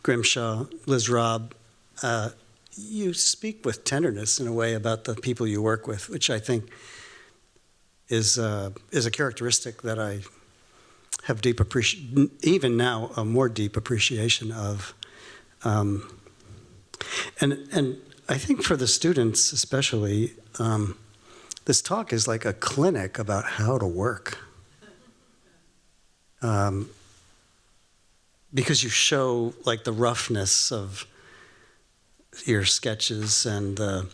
Grimshaw, Liz Robb, you speak with tenderness in a way about the people you work with, which I think is a characteristic that I have deep appreciation, even now, a more deep appreciation of. And I think for the students especially, this talk is like a clinic about how to work. Because you show like the roughness of your sketches and the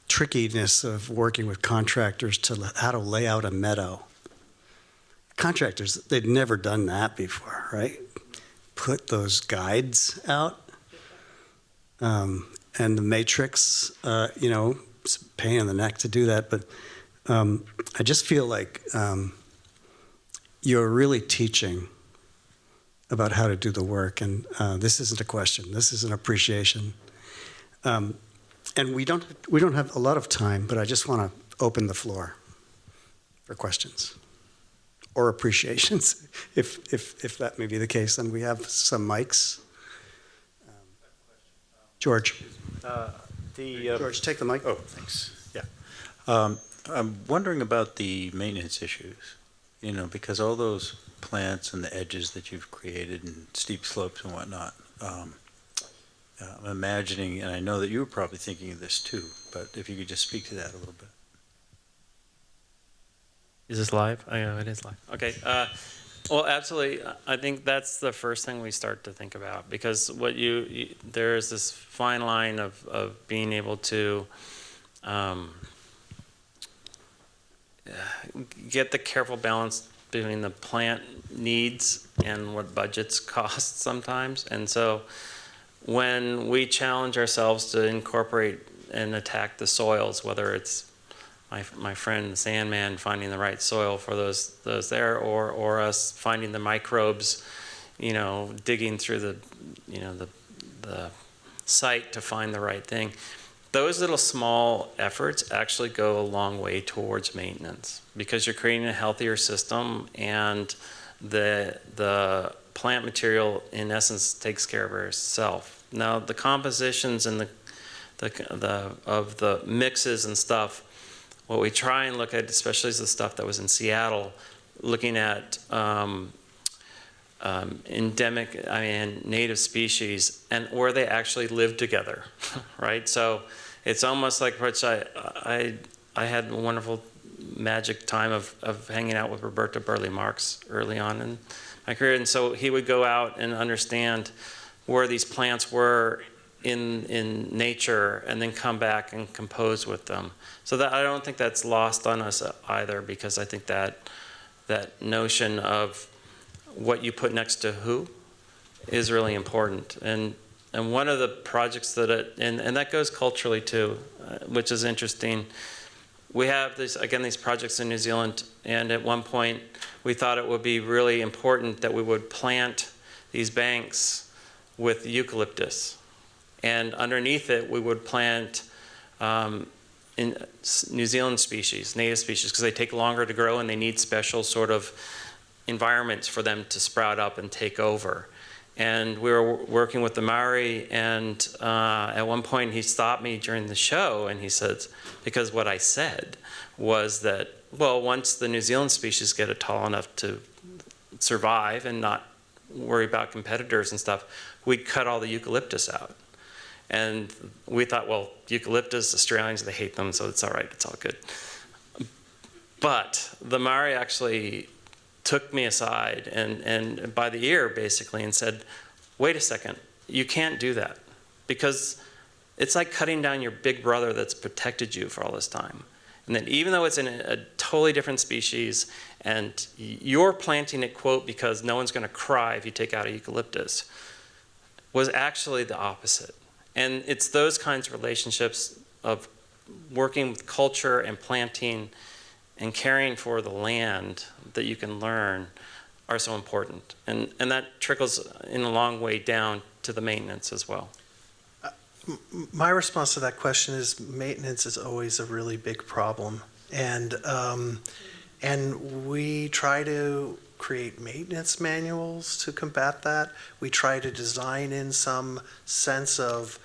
trickiness of working with contractors to how to lay out a meadow. Contractors, they'd never done that before, right? Put those guides out. And the matrix, you know, it's a pain in the neck to do that, but I just feel like you're really teaching about how to do the work, and this isn't a question, this is an appreciation. And we don't have a lot of time, but I just want to open the floor for questions or appreciations, if that may be the case. And we have some mics. George. George, take the mic. Oh, thanks. Yeah. I'm wondering about the maintenance issues, you know, because all those plants and the edges that you've created and steep slopes and whatnot, I'm imagining, and I know that you were probably thinking of this too, but if you could just speak to that a little bit. Is this live? Oh, yeah, it is live. Okay. Well, absolutely. I think that's the first thing we start to think about, because what there is this fine line of being able to get the careful balance between the plant needs and what budgets cost sometimes. And so when we challenge ourselves to incorporate and attack the soils, whether it's my friend the Sandman finding the right soil for those there, or us finding the microbes, digging through the site to find the right thing. Those little small efforts actually go a long way towards maintenance, because you're creating a healthier system, and the plant material in essence takes care of itself. Now the compositions and of the mixes and stuff, what we try and look at, especially is the stuff that was in Seattle, looking at endemic, native species, and where they actually live together, right? So it's almost like, which I had a wonderful magic time of hanging out with Roberta Burley Marx early on in my career, and so he would go out and understand where these plants were in nature, and then come back and compose with them. So that, I don't think that's lost on us either, because I think that notion of what you put next to who is really important. And one of the projects and that goes culturally too, which is interesting. We have these projects in New Zealand, and at one point we thought it would be really important that we would plant these banks with eucalyptus. And underneath it, we would plant in New Zealand species, native species, because they take longer to grow and they need special sort of environments for them to sprout up and take over. And we were working with the Maori, and at one point he stopped me during the show and he said, because what I said was that, well, once the New Zealand species get tall enough to survive and not worry about competitors and stuff, we'd cut all the eucalyptus out. And we thought, well, eucalyptus, Australians, they hate them, so it's all right, it's all good. But the Maori actually took me aside and by the ear, basically, and said, wait a second, you can't do that. Because it's like cutting down your big brother that's protected you for all this time. And then even though it's in a totally different species, and you're planting it, quote, because no one's going to cry if you take out a eucalyptus, was actually the opposite. And it's those kinds of relationships of working with culture and planting and caring for the land that you can learn are so important. And that trickles in a long way down to the maintenance as well. My response to that question is maintenance is always a really big problem. And we try to create maintenance manuals to combat that. We try to design in some sense of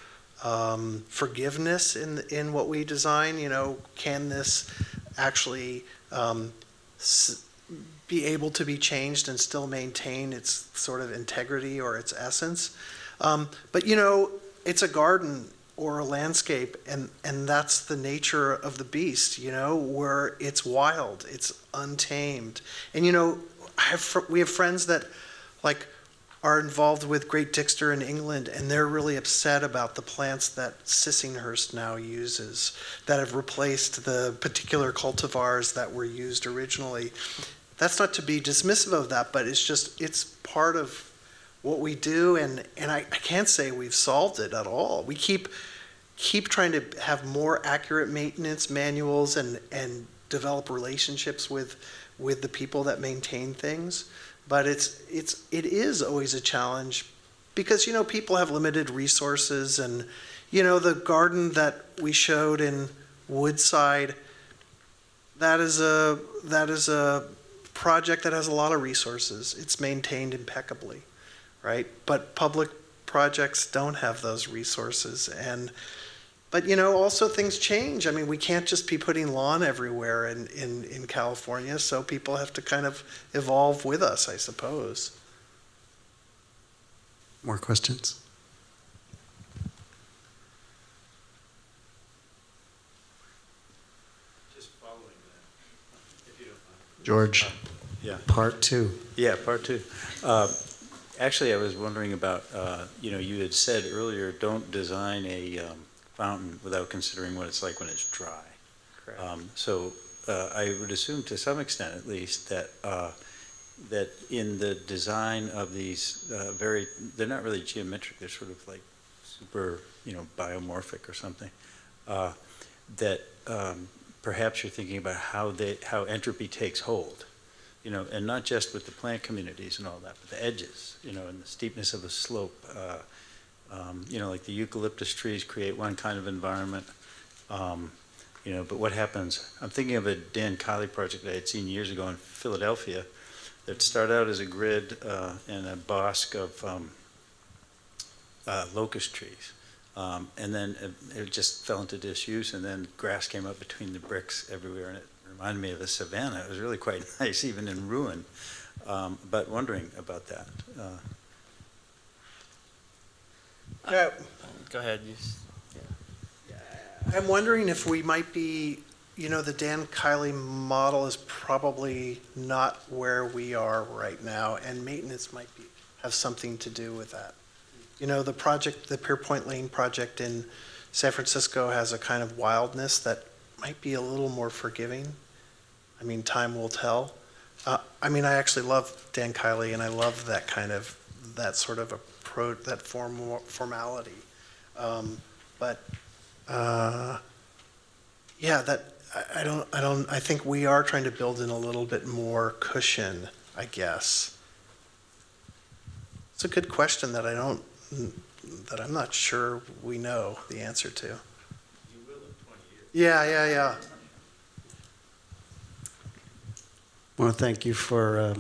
forgiveness in what we design. Can this actually be able to be changed and still maintain its sort of integrity or its essence? But it's a garden or a landscape, and that's the nature of the beast, where it's wild, it's untamed. And we have friends that are involved with Great Dixter in England, and they're really upset about the plants that Sissinghurst now uses that have replaced the particular cultivars that were used originally. That's not to be dismissive of that, but it's part of what we do, and I can't say we've solved it at all. We keep trying to have more accurate maintenance manuals and develop relationships with the people that maintain things. But it is always a challenge because, people have limited resources, and, the garden that we showed in Woodside, that is a project that has a lot of resources. It's maintained impeccably, right? But public projects don't have those resources. But also things change. I mean, we can't just be putting lawn everywhere in California, so people have to kind of evolve with us, I suppose. More questions? Just following that, if you don't mind. George, Yeah. part two. Yeah, part two. Actually, I was wondering about, you had said earlier, don't design a fountain without considering what it's like when it's dry. Correct. So I would assume, to some extent at least, that in the design of these they're not really geometric, they're sort of like super, biomorphic or something, that perhaps you're thinking about how entropy takes hold, and not just with the plant communities and all that, but the edges, and the steepness of a slope. Like the eucalyptus trees create one kind of environment, but what happens, I'm thinking of a Dan Kiley project I had seen years ago in Philadelphia that started out as a grid and a bosque of locust trees. And then it just fell into disuse, and then grass came up between the bricks everywhere, and it reminded me of a savanna. It was really quite nice, even in ruin. But wondering about that. Yeah, Go ahead. I'm wondering if we might be, the Dan Kiley model is probably not where we are right now, and maintenance might have something to do with that. The project, the Pierpoint Lane project in San Francisco has a kind of wildness that might be a little more forgiving. I mean, time will tell. I actually love Dan Kiley, and I love that sort of formality. I think we are trying to build in a little bit more cushion, I guess. It's a good question that I'm not sure we know the answer to. You will in 20 years. Yeah. I want to thank you for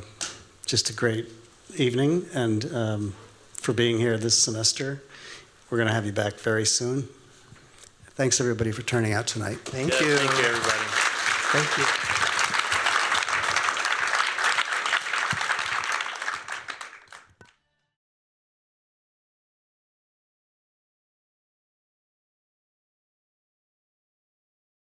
just a great evening and for being here this semester. We're going to have you back very soon. Thanks, everybody, for turning out tonight. Thank you. Thank you, everybody. Thank you.